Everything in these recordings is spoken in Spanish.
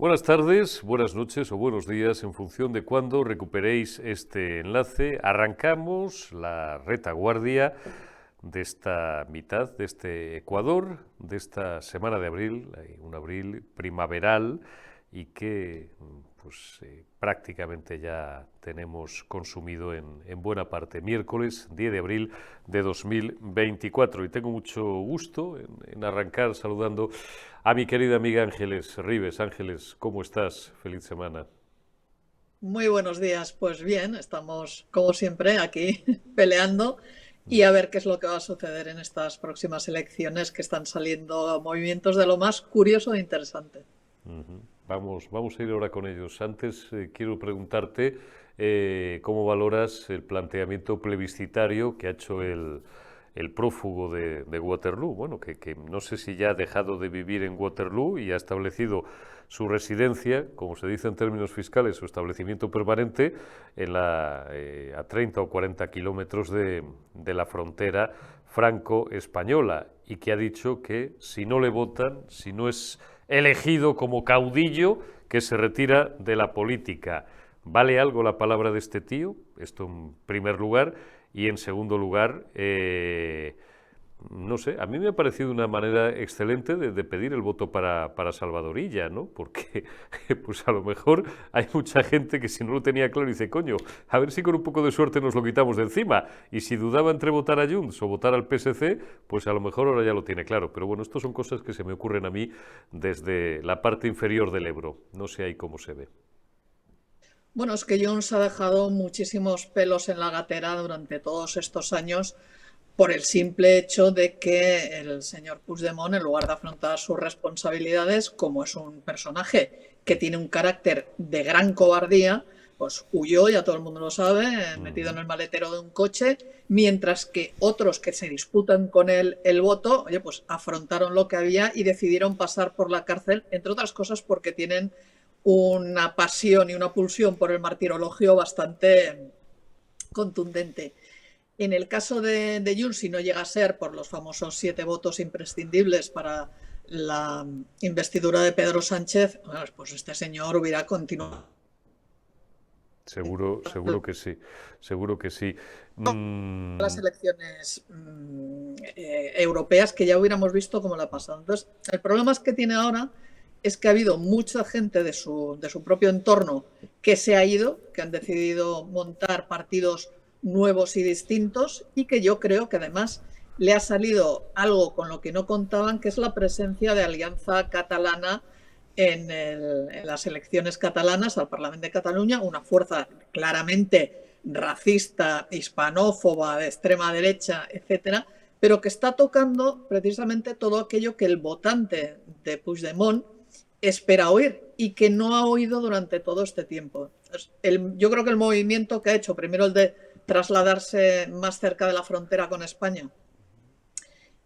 Buenas tardes, buenas noches o buenos días en función de cuándo recuperéis este enlace. Arrancamos la retaguardia de esta mitad de este Ecuador, de esta semana de abril, un abril primaveral y que prácticamente ya tenemos consumido en buena parte. Miércoles 10 de abril de 2024 y tengo mucho gusto en arrancar saludando a mi querida amiga Ángeles Ribes. Ángeles, ¿cómo estás? Feliz semana. Muy buenos días, pues bien, estamos como siempre aquí peleando y a ver qué es lo que va a suceder en estas próximas elecciones que están saliendo movimientos de lo más curioso e interesante. Vamos a ir ahora con ellos. Antes quiero preguntarte cómo valoras el planteamiento plebiscitario que ha hecho el prófugo de Waterloo. Bueno, que no sé si ya ha dejado de vivir en Waterloo y ha establecido su residencia, como se dice en términos fiscales, su establecimiento permanente a 30 o 40 kilómetros de la frontera franco-española y que ha dicho que si no le votan, si no es elegido como caudillo, que se retira de la política. ¿Vale algo la palabra de este tío? Esto en primer lugar. Y en segundo lugar, no sé, a mí me ha parecido una manera excelente de pedir el voto para Salvadorilla, ¿no? Porque pues a lo mejor hay mucha gente que si no lo tenía claro dice, coño, a ver si con un poco de suerte nos lo quitamos de encima. Y si dudaba entre votar a Junts o votar al PSC, pues a lo mejor ahora ya lo tiene claro. Pero bueno, esto son cosas que se me ocurren a mí desde la parte inferior del Ebro. No sé ahí cómo se ve. Bueno, es que Junts ha dejado muchísimos pelos en la gatera durante todos estos años por el simple hecho de que el señor Puigdemont, en lugar de afrontar sus responsabilidades, como es un personaje que tiene un carácter de gran cobardía, pues huyó, ya todo el mundo lo sabe, metido en el maletero de un coche, mientras que otros que se disputan con él el voto, oye, pues afrontaron lo que había y decidieron pasar por la cárcel, entre otras cosas porque tienen una pasión y una pulsión por el martirologio bastante contundente. En el caso de Junts, si no llega a ser por los famosos 7 votos imprescindibles para la investidura de Pedro Sánchez, bueno, pues este señor hubiera continuado Seguro que sí, seguro que sí. las elecciones europeas que ya hubiéramos visto cómo la pasado. Entonces, el problema es que tiene ahora es que ha habido mucha gente de su propio entorno que se ha ido, que han decidido montar partidos nuevos y distintos y que yo creo que además le ha salido algo con lo que no contaban, que es la presencia de Alianza Catalana en las elecciones catalanas al Parlamento de Cataluña, una fuerza claramente racista, hispanófoba, de extrema derecha, etcétera, pero que está tocando precisamente todo aquello que el votante de Puigdemont espera oír y que no ha oído durante todo este tiempo. Yo creo que el movimiento que ha hecho, primero el de trasladarse más cerca de la frontera con España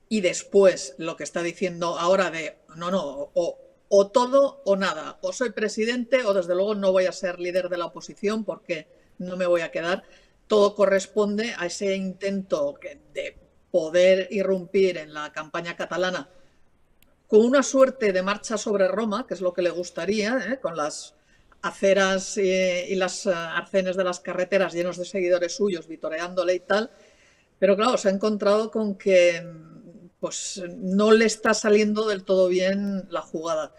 y después lo que está diciendo ahora de no, o todo o nada, o soy presidente o desde luego no voy a ser líder de la oposición porque no me voy a quedar, todo corresponde a ese intento de poder irrumpir en la campaña catalana con una suerte de marcha sobre Roma, que es lo que le gustaría, con las aceras y las arcenes de las carreteras llenos de seguidores suyos, vitoreándole y tal, pero claro, se ha encontrado con que pues no le está saliendo del todo bien la jugada.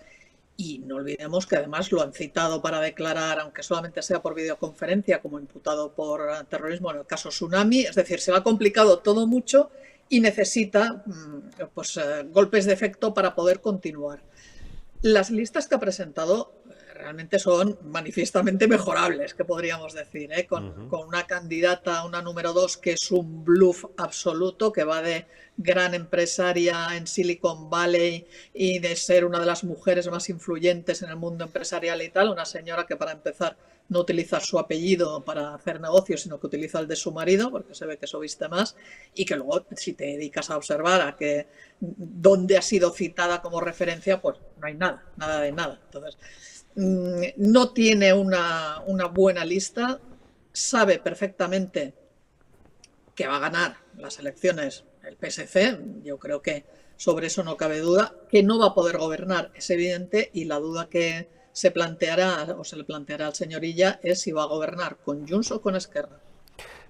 Y no olvidemos que además lo han citado para declarar, aunque solamente sea por videoconferencia, como imputado por terrorismo en el caso Tsunami. Es decir, se le ha complicado todo mucho y necesita pues, golpes de efecto para poder continuar. Las listas que ha presentado realmente son manifiestamente mejorables, que podríamos decir, con una candidata, una número 2, que es un bluff absoluto, que va de gran empresaria en Silicon Valley y de ser una de las mujeres más influyentes en el mundo empresarial y tal, una señora que para empezar no utiliza su apellido para hacer negocios, sino que utiliza el de su marido, porque se ve que eso viste más, y que luego, si te dedicas a observar a que dónde ha sido citada como referencia, pues no hay nada, nada de nada. Entonces, no tiene una buena lista, sabe perfectamente que va a ganar las elecciones el PSC, yo creo que sobre eso no cabe duda, que no va a poder gobernar, es evidente, y la duda que se planteará o se le planteará al señor Illa es si va a gobernar con Junts o con Esquerra.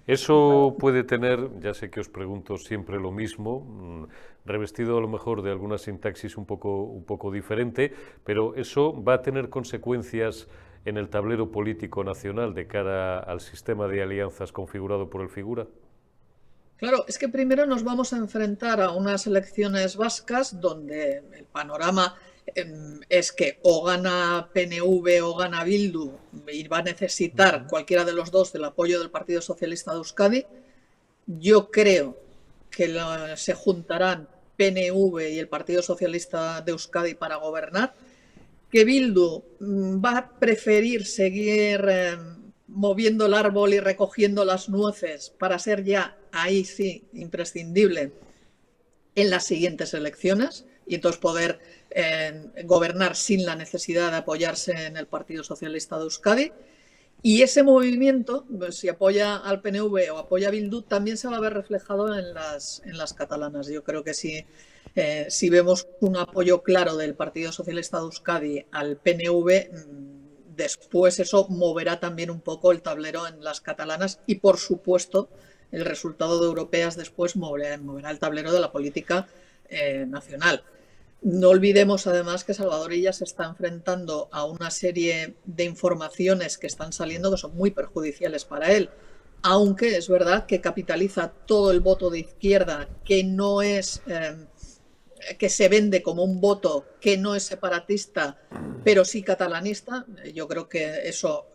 Eso puede tener, ya sé que os pregunto siempre lo mismo, revestido a lo mejor de alguna sintaxis un poco diferente, pero eso va a tener consecuencias en el tablero político nacional de cara al sistema de alianzas configurado por el Figura. Claro, es que primero nos vamos a enfrentar a unas elecciones vascas donde el panorama es que o gana PNV o gana Bildu y va a necesitar cualquiera de los dos del apoyo del Partido Socialista de Euskadi. Yo creo que se juntarán PNV y el Partido Socialista de Euskadi para gobernar, que Bildu va a preferir seguir moviendo el árbol y recogiendo las nueces para ser ya, ahí sí, imprescindible en las siguientes elecciones y entonces poder gobernar sin la necesidad de apoyarse en el Partido Socialista de Euskadi. Y ese movimiento, si apoya al PNV o apoya a Bildu, también se va a ver reflejado en las catalanas. Yo creo que si vemos un apoyo claro del Partido Socialista de Euskadi al PNV, después eso moverá también un poco el tablero en las catalanas y, por supuesto, el resultado de europeas después moverá el tablero de la política nacional. No olvidemos además que Salvador Illa se está enfrentando a una serie de informaciones que están saliendo que son muy perjudiciales para él, aunque es verdad que capitaliza todo el voto de izquierda que no es que se vende como un voto que no es separatista pero sí catalanista. Yo creo que eso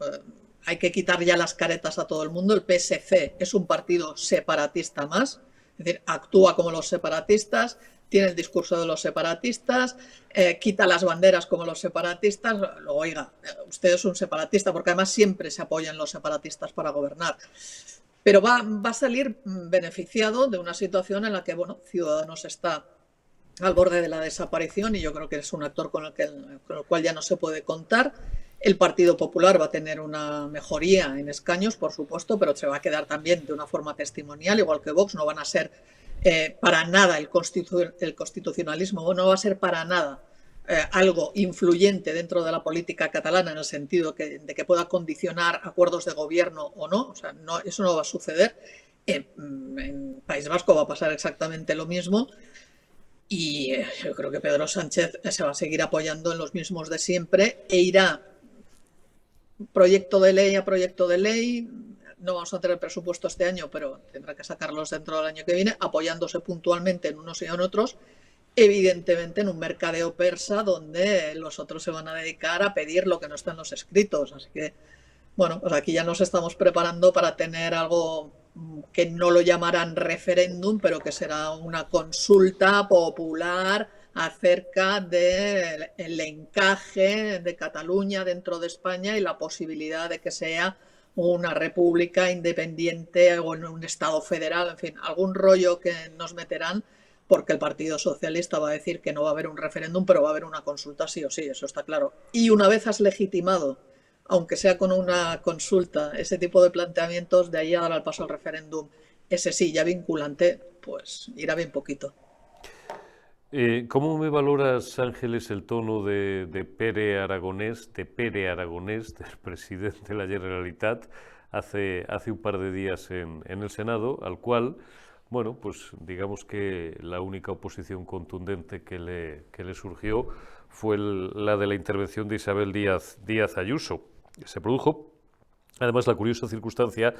hay que quitar ya las caretas a todo el mundo. El PSC es un partido separatista más, es decir, actúa como los separatistas, tiene el discurso de los separatistas, quita las banderas como los separatistas. Oiga, usted es un separatista, porque además siempre se apoyan los separatistas para gobernar. Pero va a salir beneficiado de una situación en la que, bueno, Ciudadanos está al borde de la desaparición y yo creo que es un actor con el cual ya no se puede contar. El Partido Popular va a tener una mejoría en escaños, por supuesto, pero se va a quedar también de una forma testimonial, igual que Vox. No van a ser para nada el constitucionalismo, no va a ser para nada algo influyente dentro de la política catalana en el sentido de que pueda condicionar acuerdos de gobierno o no. O sea, eso no va a suceder. En País Vasco va a pasar exactamente lo mismo. Y yo creo que Pedro Sánchez se va a seguir apoyando en los mismos de siempre e irá proyecto de ley a proyecto de ley. No vamos a tener presupuesto este año, pero tendrá que sacarlos dentro del año que viene, apoyándose puntualmente en unos y en otros, evidentemente en un mercadeo persa donde los otros se van a dedicar a pedir lo que no está en los escritos. Así que, bueno, pues aquí ya nos estamos preparando para tener algo que no lo llamarán referéndum, pero que será una consulta popular acerca del encaje de Cataluña dentro de España y la posibilidad de que sea una república independiente o en un estado federal, en fin, algún rollo que nos meterán, porque el Partido Socialista va a decir que no va a haber un referéndum, pero va a haber una consulta sí o sí, eso está claro. Y una vez has legitimado, aunque sea con una consulta, ese tipo de planteamientos, de ahí a dar al paso al referéndum, ese sí, ya vinculante, pues irá bien poquito. ¿Cómo me valoras, Ángeles, el tono de Pere Aragonés, del presidente de la Generalitat, hace un par de días en el Senado, al cual, bueno, pues digamos que la única oposición contundente que le surgió fue la de la intervención de Isabel Díaz Ayuso. Se produjo, además, la curiosa circunstancia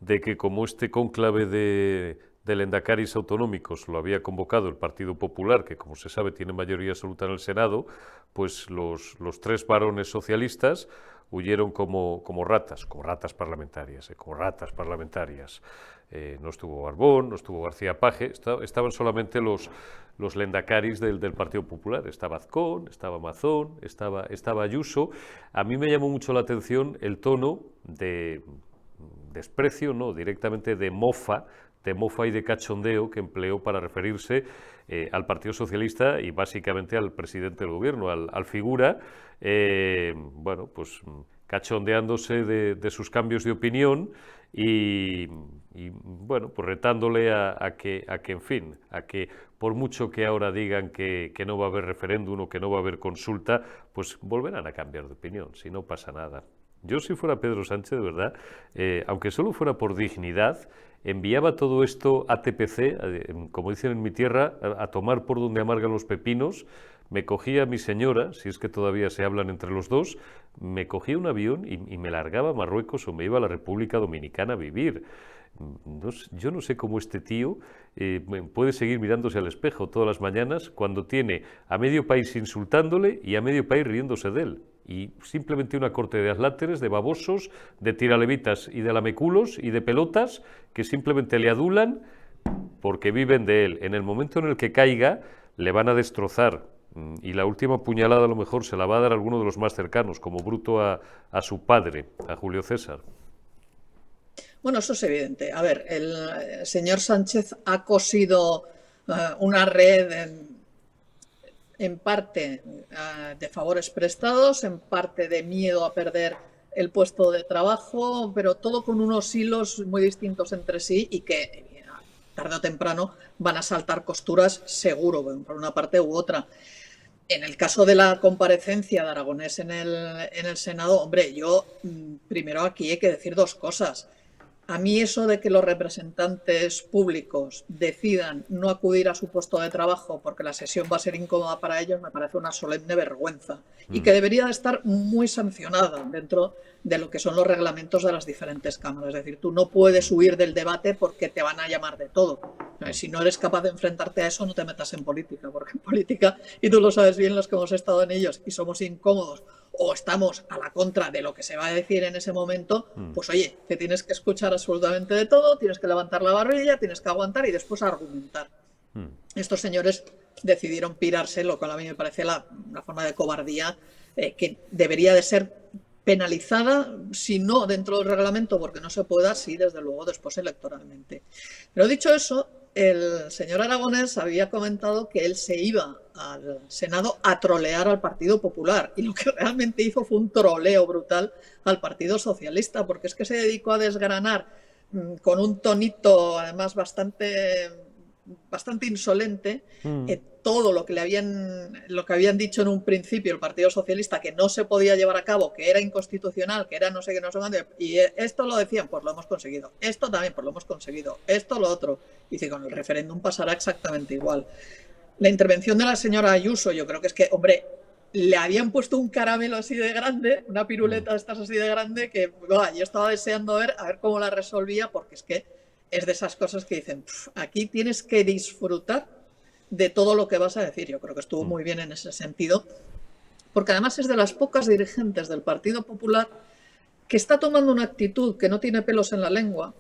de que como este cónclave de lehendakaris autonómicos lo había convocado el Partido Popular, que como se sabe tiene mayoría absoluta en el Senado, pues los tres varones socialistas huyeron como ratas parlamentarias, no estuvo Barbón, no estuvo García Page, estaban solamente los lehendakaris del Partido Popular. Estaba Azcón, estaba Mazón, estaba Ayuso. A mí me llamó mucho la atención el tono de desprecio, no, directamente de mofa y de cachondeo que empleó para referirse al Partido Socialista y básicamente al presidente del gobierno, al Figura, bueno, pues cachondeándose de sus cambios de opinión y bueno, pues retándole a que por mucho que ahora digan que no va a haber referéndum o que no va a haber consulta, pues volverán a cambiar de opinión, si no pasa nada. Yo, si fuera Pedro Sánchez, de verdad, aunque solo fuera por dignidad, enviaba todo esto a TPC, como dicen en mi tierra, a tomar por donde amargan los pepinos. Me cogía a mi señora, si es que todavía se hablan entre los dos, me cogía un avión y me largaba a Marruecos o me iba a la República Dominicana a vivir. Yo no sé cómo este tío puede seguir mirándose al espejo todas las mañanas cuando tiene a medio país insultándole y a medio país riéndose de él. Y simplemente una corte de asláteres, de babosos, de tiralevitas y de lameculos y de pelotas que simplemente le adulan porque viven de él. En el momento en el que caiga, le van a destrozar. Y la última puñalada a lo mejor se la va a dar alguno de los más cercanos, como Bruto a su padre, a Julio César. Bueno, eso es evidente. A ver, el señor Sánchez ha cosido una red en parte de favores prestados, en parte de miedo a perder el puesto de trabajo, pero todo con unos hilos muy distintos entre sí y que tarde o temprano van a saltar costuras seguro, por una parte u otra. En el caso de la comparecencia de Aragonés en el Senado, hombre, yo primero aquí hay que decir dos cosas. A mí eso de que los representantes públicos decidan no acudir a su puesto de trabajo porque la sesión va a ser incómoda para ellos me parece una solemne vergüenza y que debería de estar muy sancionada dentro de lo que son los reglamentos de las diferentes cámaras. Es decir, tú no puedes huir del debate porque te van a llamar de todo. Si no eres capaz de enfrentarte a eso, no te metas en política, porque en política, y tú lo sabes bien los que hemos estado en ellos y somos incómodos o estamos a la contra de lo que se va a decir en ese momento, pues oye, te tienes que escuchar absolutamente de todo, tienes que levantar la barbilla, tienes que aguantar y después argumentar. Estos señores decidieron pirarse, lo cual a mí me parece una forma de cobardía que debería de ser penalizada, si no dentro del reglamento, porque no se pueda, sí, desde luego, después electoralmente. Pero dicho eso, el señor Aragonés había comentado que él se iba al Senado a trolear al Partido Popular y lo que realmente hizo fue un troleo brutal al Partido Socialista, porque es que se dedicó a desgranar con un tonito además bastante insolente todo lo que habían dicho en un principio el Partido Socialista que no se podía llevar a cabo, que era inconstitucional, que era no sé qué, no sé cuándo, y esto lo decían, pues lo hemos conseguido, esto también, pues lo hemos conseguido, esto, lo otro, y dice, con el referéndum pasará exactamente igual. La intervención de la señora Ayuso, yo creo que es que, hombre, le habían puesto un caramelo así de grande, una piruleta de estas así de grande, que yo estaba deseando a ver cómo la resolvía, porque es que es de esas cosas que dicen, aquí tienes que disfrutar de todo lo que vas a decir. Yo creo que estuvo muy bien en ese sentido, porque además es de las pocas dirigentes del Partido Popular que está tomando una actitud que no tiene pelos en la lengua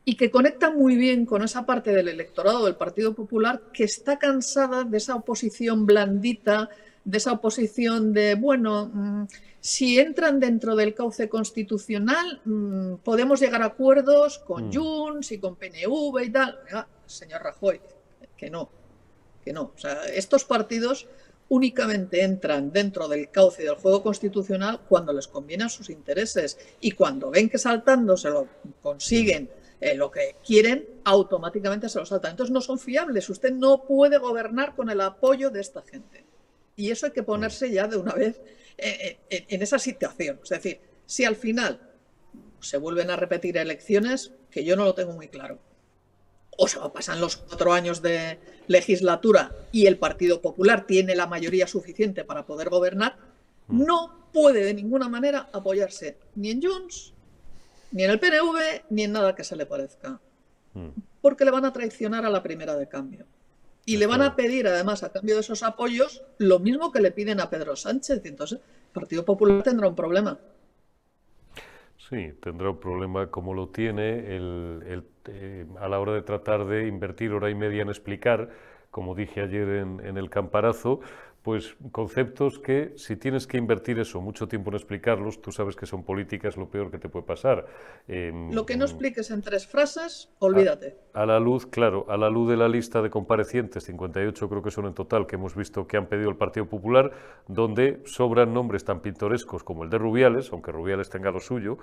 y que conecta muy bien con esa parte del electorado del Partido Popular que está cansada de esa oposición blandita, de esa oposición de, bueno, si entran dentro del cauce constitucional, podemos llegar a acuerdos con Junts y con PNV y tal. Señor Rajoy, que no. O sea, estos partidos únicamente entran dentro del cauce del juego constitucional cuando les conviene a sus intereses y cuando ven que saltando se lo consiguen lo que quieren, automáticamente se lo saltan. Entonces no son fiables. Usted no puede gobernar con el apoyo de esta gente. Y eso hay que ponerse ya de una vez en esa situación. Es decir, si al final se vuelven a repetir elecciones, que yo no lo tengo muy claro, o se pasan los 4 años de legislatura y el Partido Popular tiene la mayoría suficiente para poder gobernar, no puede de ninguna manera apoyarse ni en Junts, ni en el PNV, ni en nada que se le parezca. Porque le van a traicionar a la primera de cambio. Y le van a pedir, además, a cambio de esos apoyos, lo mismo que le piden a Pedro Sánchez. Y entonces, el Partido Popular tendrá un problema. Sí, tendrá un problema como lo tiene a la hora de tratar de invertir hora y media en explicar, como dije ayer en el camparazo, pues conceptos que si tienes que invertir eso, mucho tiempo en explicarlos, tú sabes que son políticas, lo peor que te puede pasar. Lo que no expliques en 3 frases, olvídate. A la luz, claro, a la luz de la lista de comparecientes, 58 creo que son en total, que hemos visto que han pedido el Partido Popular, donde sobran nombres tan pintorescos como el de Rubiales, aunque Rubiales tenga lo suyo,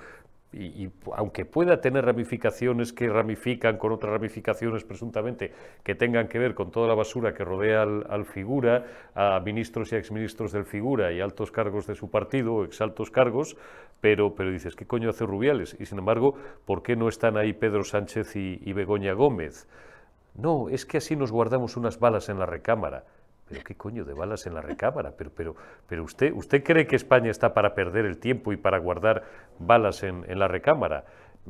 y aunque pueda tener ramificaciones que ramifican con otras ramificaciones presuntamente que tengan que ver con toda la basura que rodea al figura, a ministros y exministros del figura y altos cargos de su partido, o exaltos cargos, pero dices, ¿qué coño hace Rubiales? Y sin embargo, ¿por qué no están ahí Pedro Sánchez y Begoña Gómez? No, es que así nos guardamos unas balas en la recámara. ¿Pero qué coño de balas en la recámara? Pero usted cree que España está para perder el tiempo y para guardar balas en la recámara.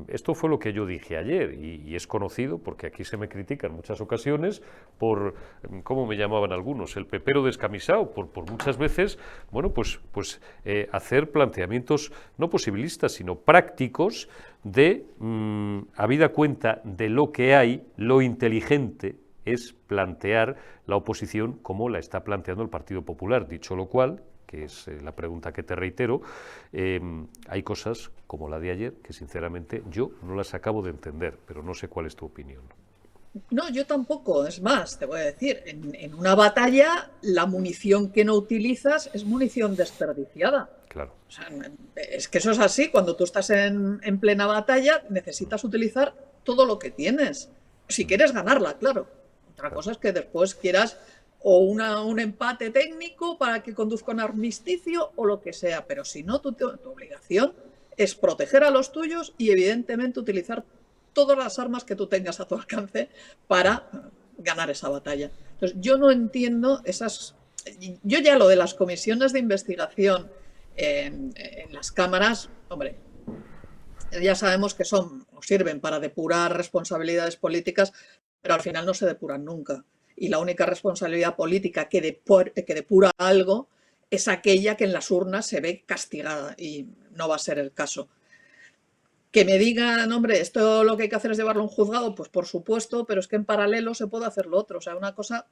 Esto fue lo que yo dije ayer y es conocido porque aquí se me critica en muchas ocasiones por, ¿cómo me llamaban algunos? El pepero descamisado, por muchas veces, bueno, pues hacer planteamientos no posibilistas, sino prácticos de, habida cuenta de lo que hay, lo inteligente es plantear la oposición como la está planteando el Partido Popular. Dicho lo cual, que es la pregunta que te reitero, hay cosas como la de ayer que sinceramente yo no las acabo de entender, pero no sé cuál es tu opinión. No, yo tampoco. Es más, te voy a decir, en una batalla la munición que no utilizas es munición desperdiciada. Claro. O sea, es que eso es así. Cuando tú estás en plena batalla necesitas utilizar todo lo que tienes. Si quieres ganarla, claro. Otra cosa es que después quieras o un empate técnico para que conduzca a un armisticio o lo que sea. Pero si no, tu obligación es proteger a los tuyos y evidentemente utilizar todas las armas que tú tengas a tu alcance para ganar esa batalla. Entonces, yo no entiendo esas... Yo ya lo de las comisiones de investigación en las cámaras, hombre, ya sabemos que son o sirven para depurar responsabilidades políticas, pero al final no se depuran nunca. Y la única responsabilidad política que depura algo es aquella que en las urnas se ve castigada y no va a ser el caso. Que me digan, hombre, esto lo que hay que hacer es llevarlo a un juzgado, pues por supuesto, pero es que en paralelo se puede hacer lo otro. O sea, una cosa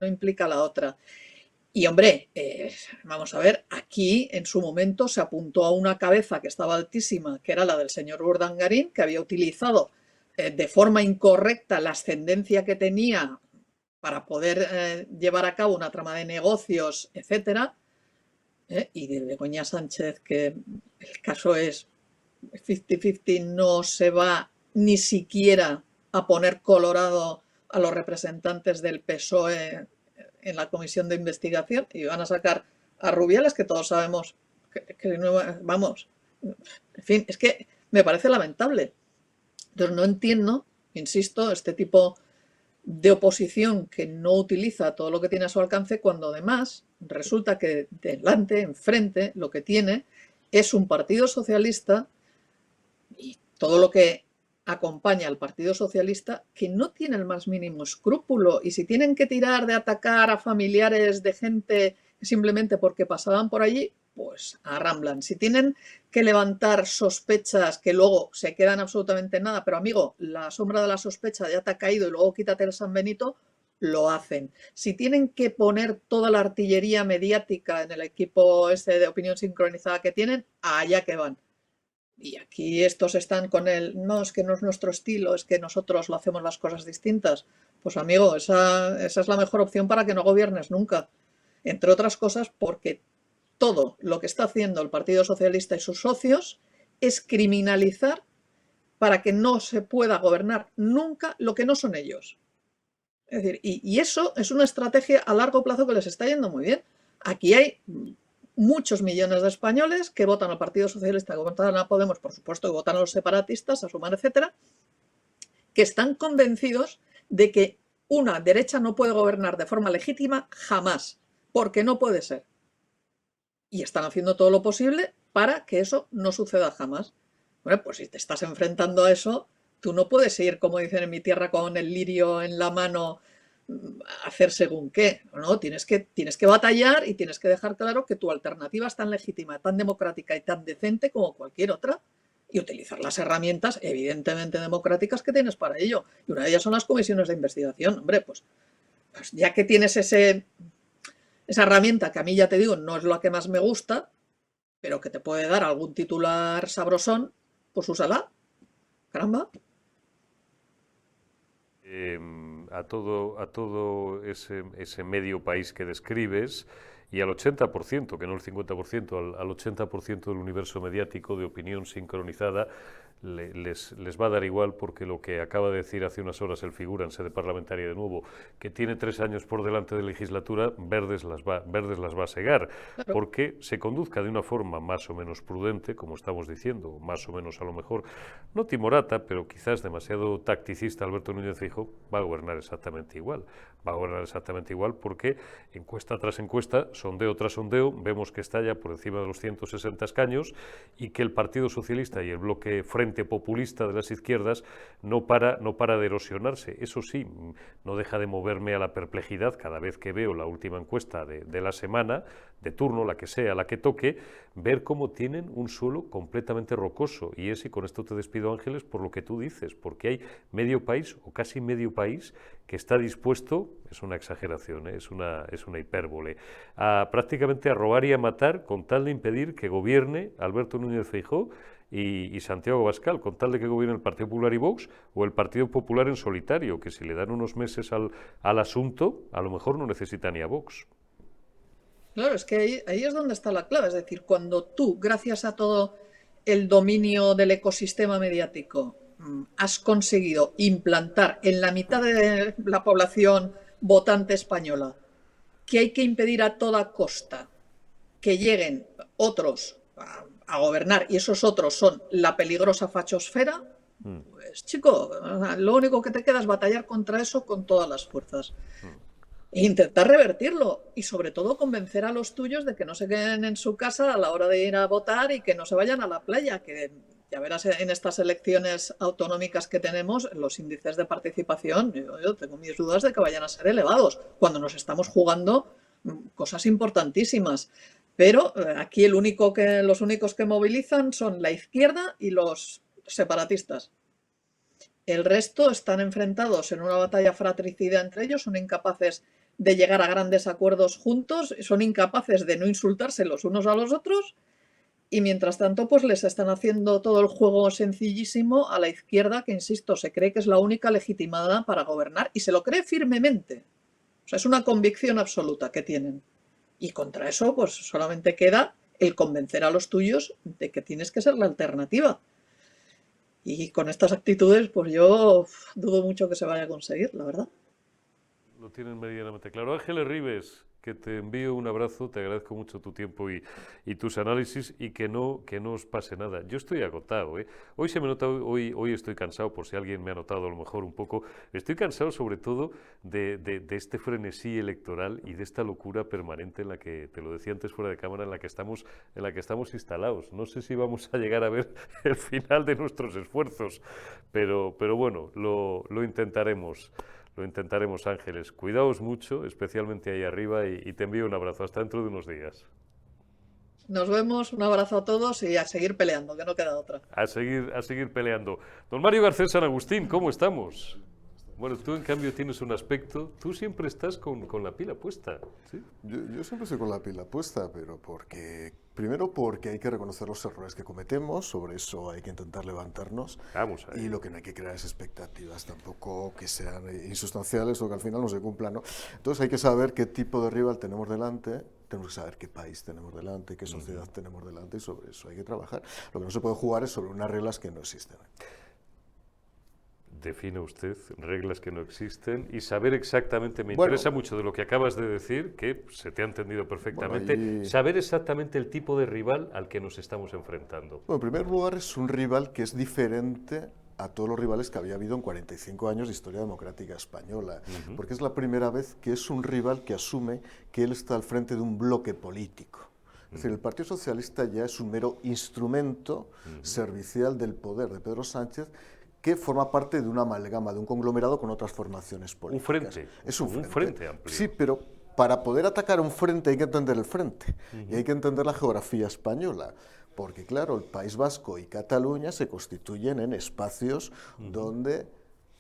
no implica la otra. Y hombre, vamos a ver, aquí en su momento se apuntó a una cabeza que estaba altísima, que era la del señor Urdangarín, que había utilizado de forma incorrecta la ascendencia que tenía para poder llevar a cabo una trama de negocios, etcétera. Y de Begoña Sánchez, que el caso es 50-50, no se va ni siquiera a poner colorado a los representantes del PSOE en la comisión de investigación y van a sacar a Rubiales, que todos sabemos que no, vamos, en fin, es que me parece lamentable. Entonces no entiendo, insisto, este tipo de oposición que no utiliza todo lo que tiene a su alcance cuando además resulta que delante, enfrente, lo que tiene es un partido socialista y todo lo que acompaña al Partido Socialista que no tiene el más mínimo escrúpulo y si tienen que tirar de atacar a familiares de gente simplemente porque pasaban por allí, pues arramblan. Si tienen que levantar sospechas que luego se quedan absolutamente en nada, pero amigo, la sombra de la sospecha ya te ha caído y luego quítate el San Benito, lo hacen. Si tienen que poner toda la artillería mediática en el equipo ese de opinión sincronizada que tienen, allá que van. Y aquí estos están con el, no, es que no es nuestro estilo, es que nosotros lo hacemos las cosas distintas. Pues amigo, esa es la mejor opción para que no gobiernes nunca. Entre otras cosas porque todo lo que está haciendo el Partido Socialista y sus socios es criminalizar para que no se pueda gobernar nunca lo que no son ellos. Es decir, y eso es una estrategia a largo plazo que les está yendo muy bien. Aquí hay muchos millones de españoles que votan al Partido Socialista, que votan a Podemos, por supuesto, que votan a los separatistas, a Sumar, etcétera, que están convencidos de que una derecha no puede gobernar de forma legítima jamás, porque no puede ser. Y están haciendo todo lo posible para que eso no suceda jamás. Bueno, pues si te estás enfrentando a eso, tú no puedes ir, como dicen en mi tierra, con el lirio en la mano hacer según qué, ¿no? Tienes que batallar y tienes que dejar claro que tu alternativa es tan legítima, tan democrática y tan decente como cualquier otra y utilizar las herramientas evidentemente democráticas que tienes para ello. Y una de ellas son las comisiones de investigación. Hombre, pues ya que tienes esa herramienta que a mí ya te digo no es la que más me gusta, pero que te puede dar algún titular sabrosón, pues úsala. Caramba. A todo ese medio país que describes y al 80%, que no el 50%, al 80% del universo mediático de opinión sincronizada, les va a dar igual, porque lo que acaba de decir hace unas horas el figura en sede parlamentaria de nuevo, que tiene 3 años por delante de legislatura, Verdes las va a segar, Claro. porque se conduzca de una forma más o menos prudente, como estamos diciendo, más o menos a lo mejor, no timorata, pero quizás demasiado tacticista. Alberto Núñez Feijóo va a gobernar exactamente igual. Va a gobernar exactamente igual porque encuesta tras encuesta, sondeo tras sondeo, vemos que está ya por encima de los 160 escaños y que el Partido Socialista y el bloque Frente Populista de las izquierdas no para de erosionarse. Eso sí, no deja de moverme a la perplejidad cada vez que veo la última encuesta de la semana, de turno, la que sea, la que toque, ver cómo tienen un suelo completamente rocoso. Y es, y con esto te despido, Ángeles, por lo que tú dices, porque hay medio país, o casi medio país, que está dispuesto, es una exageración, es una hipérbole, prácticamente a robar y a matar con tal de impedir que gobierne Alberto Núñez Feijóo y Santiago Abascal, con tal de que gobierne el Partido Popular y Vox, o el Partido Popular en solitario, que si le dan unos meses al asunto, a lo mejor no necesita ni a Vox. Claro, es que ahí es donde está la clave. Es decir, cuando tú, gracias a todo el dominio del ecosistema mediático, has conseguido implantar en la mitad de la población votante española que hay que impedir a toda costa que lleguen otros a gobernar, y esos otros son la peligrosa fachosfera, pues chico, lo único que te queda es batallar contra eso con todas las fuerzas. E intentar revertirlo y sobre todo convencer a los tuyos de que no se queden en su casa a la hora de ir a votar y que no se vayan a la playa, que ya verás en estas elecciones autonómicas que tenemos, los índices de participación, yo tengo mis dudas de que vayan a ser elevados, cuando nos estamos jugando cosas importantísimas. Pero aquí los únicos que movilizan son la izquierda y los separatistas. El resto están enfrentados en una batalla fratricida entre ellos, son incapaces de llegar a grandes acuerdos juntos, son incapaces de no insultarse los unos a los otros, y mientras tanto pues les están haciendo todo el juego sencillísimo a la izquierda, que insisto, se cree que es la única legitimada para gobernar y se lo cree firmemente. O sea, es una convicción absoluta que tienen. Y contra eso pues solamente queda el convencer a los tuyos de que tienes que ser la alternativa. Y con estas actitudes pues yo dudo mucho que se vaya a conseguir, la verdad. Lo tienen medianamente claro. Ángeles Ribes, que te envío un abrazo, te agradezco mucho tu tiempo y tus análisis, y que no os pase nada. Yo estoy agotado, ¿eh? Hoy se me nota, hoy estoy cansado, por si alguien me ha notado a lo mejor un poco. Estoy cansado sobre todo de este frenesí electoral y de esta locura permanente en la que, te lo decía antes fuera de cámara, en la que estamos instalados. No sé si vamos a llegar a ver el final de nuestros esfuerzos, pero bueno, lo intentaremos. Lo intentaremos, Ángeles. Cuidaos mucho, especialmente ahí arriba, y te envío un abrazo. Hasta dentro de unos días. Nos vemos, un abrazo a todos y a seguir peleando, que no queda otra. A seguir peleando. Don Mario Garcés San Agustín, ¿cómo estamos? Bueno, tú en cambio tienes un aspecto, tú siempre estás con la pila puesta, ¿sí? Yo siempre estoy con la pila puesta, pero primero porque hay que reconocer los errores que cometemos, sobre eso hay que intentar levantarnos. Vamos a y lo que no hay que crear es expectativas tampoco que sean insustanciales o que al final no se cumplan, ¿no? Entonces hay que saber qué tipo de rival tenemos delante, tenemos que saber qué país tenemos delante, qué sociedad tenemos delante, y sobre eso hay que trabajar. Lo que no se puede jugar es sobre unas reglas que no existen. Define usted reglas que no existen y saber exactamente, me interesa mucho de lo que acabas de decir, que se te ha entendido perfectamente, saber exactamente el tipo de rival al que nos estamos enfrentando. Bueno, en primer lugar, es un rival que es diferente a todos los rivales que había habido en 45 años de historia democrática española, porque es la primera vez que es un rival que asume que él está al frente de un bloque político. Es decir, el Partido Socialista ya es un mero instrumento servicial del poder de Pedro Sánchez, que forma parte de una amalgama, de un conglomerado con otras formaciones políticas. Un frente. Es un frente amplio. Sí, pero para poder atacar un frente hay que entender el frente y hay que entender la geografía española. Porque, claro, el País Vasco y Cataluña se constituyen en espacios donde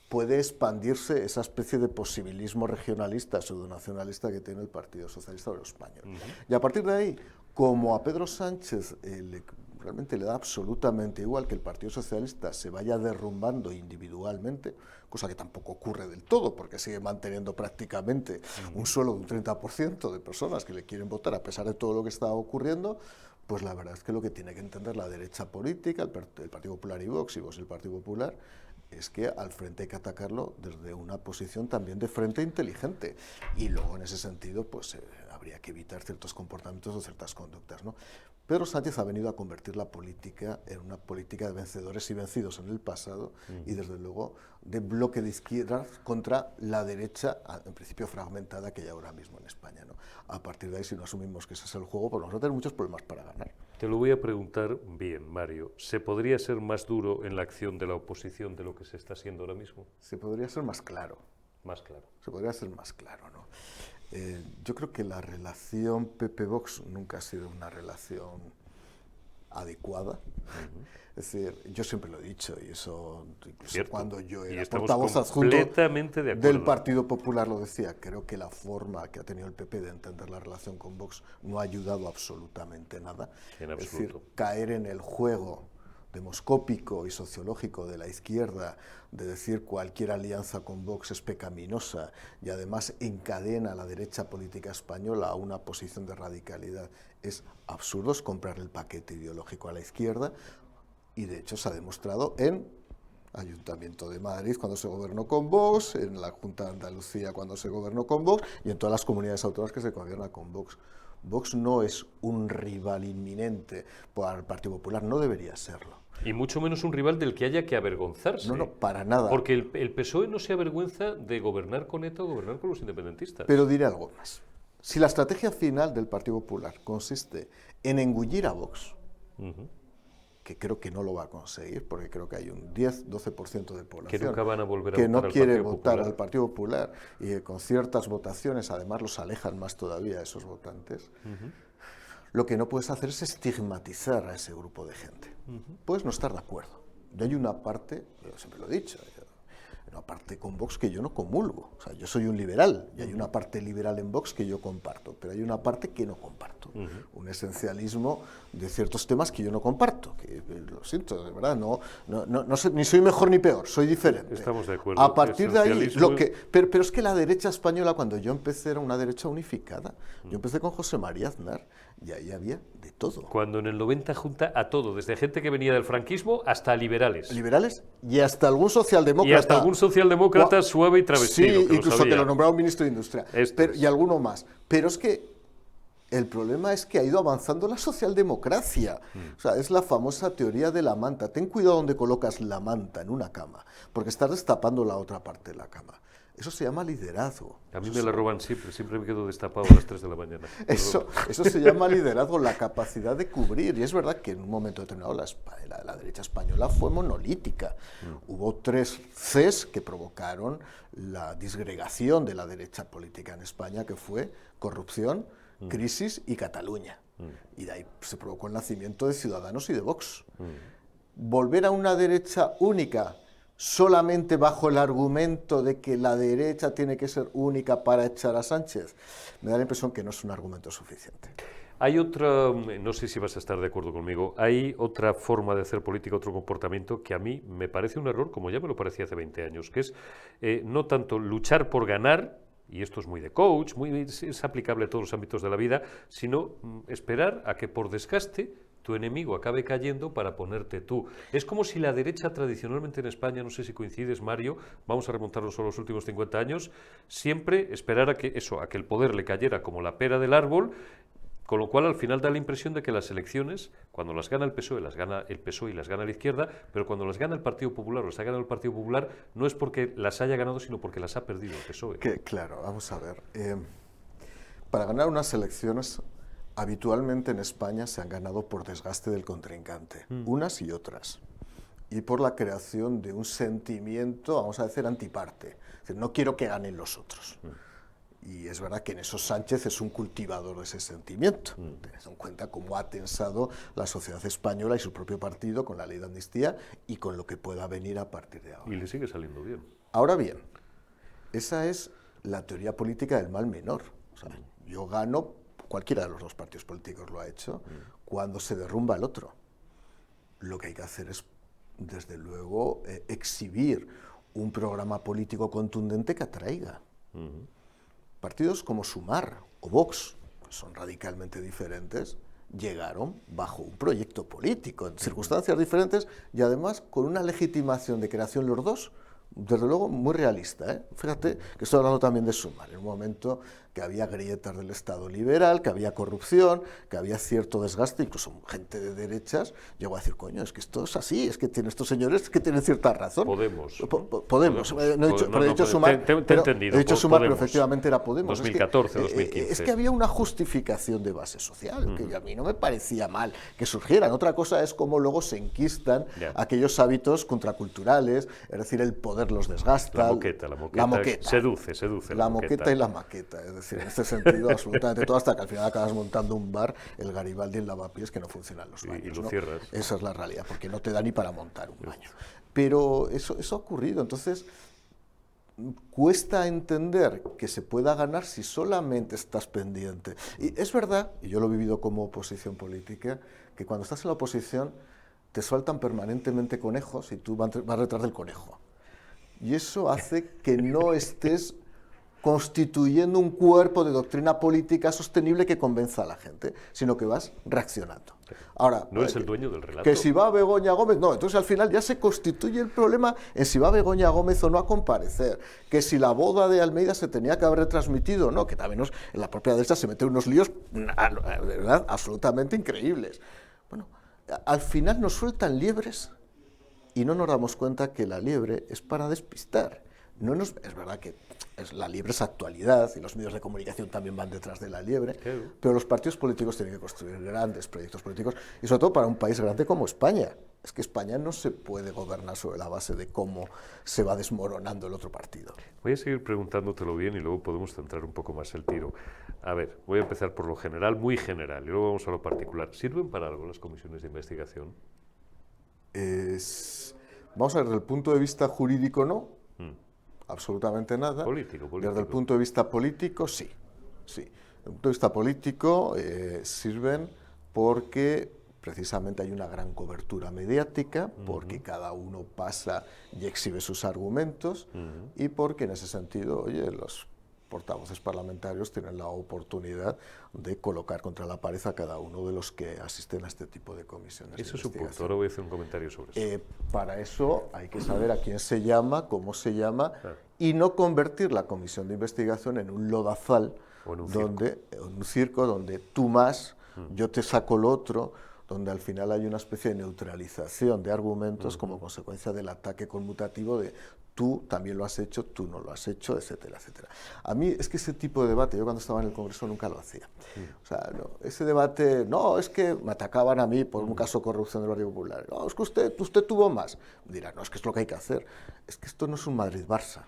puede expandirse esa especie de posibilismo regionalista, pseudonacionalista que tiene el Partido Socialista Obrero Español. Y a partir de ahí, como a Pedro Sánchez realmente le da absolutamente igual que el Partido Socialista se vaya derrumbando individualmente, cosa que tampoco ocurre del todo, porque sigue manteniendo prácticamente un suelo de un 30% de personas que le quieren votar a pesar de todo lo que está ocurriendo. Pues la verdad es que lo que tiene que entender la derecha política, el Partido Popular y Vox el Partido Popular, es que al frente hay que atacarlo desde una posición también de frente inteligente. Y luego, en ese sentido, pues habría que evitar ciertos comportamientos o ciertas conductas, ¿no? Pedro Sánchez ha venido a convertir la política en una política de vencedores y vencidos en el pasado y, desde luego, de bloque de izquierda contra la derecha, en principio fragmentada, que hay ahora mismo en España, ¿no? A partir de ahí, si no asumimos que ese es el juego, pues vamos a tener muchos problemas para ganar. Te lo voy a preguntar bien, Mario. ¿Se podría ser más duro en la acción de la oposición de lo que se está siendo ahora mismo? Se podría ser más claro. Más claro. Se podría ser más claro, ¿no? Yo creo que la relación PP-Vox nunca ha sido una relación adecuada. Es decir, yo siempre lo he dicho, y eso incluso Cierto. cuando yo Y era estamos portavoz adjunto completamente de acuerdo. del Partido Popular lo decía. Creo que la forma que ha tenido el PP de entender la relación con Vox no ha ayudado absolutamente nada. En Es absoluto. decir, caer en el juego demoscópico y sociológico de la izquierda, de decir cualquier alianza con Vox es pecaminosa y además encadena a la derecha política española a una posición de radicalidad, es absurdo, es comprar el paquete ideológico a la izquierda, y de hecho se ha demostrado en Ayuntamiento de Madrid cuando se gobernó con Vox, en la Junta de Andalucía cuando se gobernó con Vox y en todas las comunidades autónomas que se gobiernan con Vox. Vox no es un rival inminente para el Partido Popular, no debería serlo. Y mucho menos un rival del que haya que avergonzarse. No, para nada. Porque el PSOE no se avergüenza de gobernar con ETA o gobernar con los independentistas. Pero diré algo más. Si la estrategia final del Partido Popular consiste en engullir a Vox, que creo que no lo va a conseguir, porque creo que hay un 10-12% de población que nunca van a volver a que votar no al quiere Partido votar Popular. al Partido Popular, y que con ciertas votaciones además los alejan más todavía a esos votantes, lo que no puedes hacer es estigmatizar a ese grupo de gente. Puedes no estar de acuerdo. Yo hay una parte, yo siempre lo he dicho, una parte con Vox que yo no comulgo. O sea, yo soy un liberal y hay una parte liberal en Vox que yo comparto, pero hay una parte que no comparto. Un esencialismo de ciertos temas que yo no comparto, que lo siento, de verdad, no sé, ni soy mejor ni peor, soy diferente. Estamos de acuerdo. A partir de ahí, Esencialismo... pero es que la derecha española, cuando yo empecé, era una derecha unificada. Yo empecé con José María Aznar y ahí había de todo. Cuando en el 90 junta a todo, desde gente que venía del franquismo hasta liberales. Liberales y hasta algún socialdemócrata. Y hasta algún socialdemócrata suave y travestido. Sí, que incluso que lo nombraba ministro de Industria. Y alguno más. Pero es que el problema es que ha ido avanzando la socialdemocracia. O sea, es la famosa teoría de la manta. Ten cuidado donde colocas la manta en una cama, porque estás destapando la otra parte de la cama. Eso se llama liderazgo. A mí me la roban siempre me quedo destapado a las 3 de la mañana. Eso se llama liderazgo, la capacidad de cubrir. Y es verdad que en un momento determinado la derecha española fue monolítica. Hubo 3 Cs que provocaron la disgregación de la derecha política en España, que fue corrupción, crisis y Cataluña. Y de ahí se provocó el nacimiento de Ciudadanos y de Vox. Volver a una derecha única solamente bajo el argumento de que la derecha tiene que ser única para echar a Sánchez, me da la impresión que no es un argumento suficiente. Hay otra, no sé si vas a estar de acuerdo conmigo, hay otra forma de hacer política, otro comportamiento que a mí me parece un error, como ya me lo parecía hace 20 años, que es no tanto luchar por ganar, y esto es muy de coach, es aplicable a todos los ámbitos de la vida, sino esperar a que por desgaste tu enemigo acabe cayendo para ponerte tú. Es como si la derecha tradicionalmente en España, no sé si coincides, Mario, vamos a remontarnos a los últimos 50 años, siempre esperara que el poder le cayera como la pera del árbol, con lo cual al final da la impresión de que las elecciones, cuando las gana el PSOE, las gana el PSOE y las gana la izquierda, pero cuando las gana el Partido Popular o las ha ganado el Partido Popular, no es porque las haya ganado, sino porque las ha perdido el PSOE. Claro, vamos a ver. Para ganar unas elecciones, habitualmente en España se han ganado por desgaste del contrincante, unas y otras, y por la creación de un sentimiento, vamos a decir, antiparte. Es decir, no quiero que ganen los otros. Y es verdad que en eso Sánchez es un cultivador de ese sentimiento. Tened en cuenta cómo ha tensado la sociedad española y su propio partido con la ley de amnistía y con lo que pueda venir a partir de ahora. Y le sigue saliendo bien. Ahora bien, esa es la teoría política del mal menor. O sea, yo gano, cualquiera de los dos partidos políticos lo ha hecho, cuando se derrumba el otro. lo que hay que hacer es, desde luego, exhibir un programa político contundente que atraiga. Partidos como Sumar o Vox, que son radicalmente diferentes, llegaron bajo un proyecto político, en circunstancias diferentes y además con una legitimación de creación los dos, desde luego muy realista, ¿eh? Fíjate que estoy hablando también de Sumar, en un momento que había grietas del Estado liberal, que había corrupción, que había cierto desgaste, incluso gente de derechas llegó a decir, coño, es que esto es así, es que tienen estos señores que tienen cierta razón. Podemos. Podemos. No he dicho, No, pero he dicho Sumar, te he entendido, he dicho Sumar, pero Podemos. efectivamente era Podemos. 2014, 2015. Es que había una justificación de base social, que a mí no me parecía mal que surgieran. Otra cosa es cómo luego se enquistan aquellos hábitos contraculturales, es decir, el poder los desgasta. La moqueta. Seduce. La moqueta y la maqueta, es decir, en este sentido absolutamente todo, hasta que al final acabas montando un bar, el Garibaldi en Lavapiés, que no funcionan los baños. Y lo ¿no? cierras. Esa es la realidad, porque no te da ni para montar un baño. Pero eso ha ocurrido, entonces cuesta entender que se pueda ganar si solamente estás pendiente. Y es verdad, y yo lo he vivido como oposición política, que cuando estás en la oposición te sueltan permanentemente conejos y tú vas detrás del conejo. Y eso hace que no estés constituyendo un cuerpo de doctrina política sostenible que convenza a la gente, sino que vas reaccionando. Ahora, no es el dueño del relato. Que si va Begoña Gómez, no, entonces al final ya se constituye el problema en si va Begoña Gómez o no a comparecer, que si la boda de Almeida se tenía que haber retransmitido o no, que también en la propia derecha se mete unos líos, de verdad, absolutamente increíbles. Bueno, al final nos sueltan liebres y no nos damos cuenta que la liebre es para despistar. Es verdad que la liebre es actualidad y los medios de comunicación también van detrás de la liebre, pero los partidos políticos tienen que construir grandes proyectos políticos y sobre todo para un país grande como España. Es que España no se puede gobernar sobre la base de cómo se va desmoronando el otro partido. Voy a seguir preguntándotelo bien y luego podemos centrar un poco más el tiro. A ver, voy a empezar por lo general, muy general, y luego vamos a lo particular. ¿Sirven para algo las comisiones de investigación? Vamos a ver, desde el punto de vista jurídico no. Absolutamente nada. Político. Desde el punto de vista político, sí. Desde el punto de vista político sirven porque precisamente hay una gran cobertura mediática, porque cada uno pasa y exhibe sus argumentos y porque en ese sentido, oye, los portavoces parlamentarios tienen la oportunidad de colocar contra la pared a cada uno de los que asisten a este tipo de comisiones. Eso es un punto, ahora voy a hacer un comentario sobre eso. Para eso hay que saber a quién se llama, cómo se llama, y no convertir la comisión de investigación en un lodazal, o en un circo donde tú más, yo te saco lo otro, donde al final hay una especie de neutralización de argumentos como consecuencia del ataque conmutativo de tú también lo has hecho, tú no lo has hecho, etcétera, etcétera. A mí es que ese tipo de debate, yo cuando estaba en el Congreso nunca lo hacía. O sea, no, ese debate, no, es que me atacaban a mí por un caso de corrupción del Partido Popular. No, es que usted tuvo más. Dirá, no, es que es lo que hay que hacer. Es que esto no es un Madrid-Barça.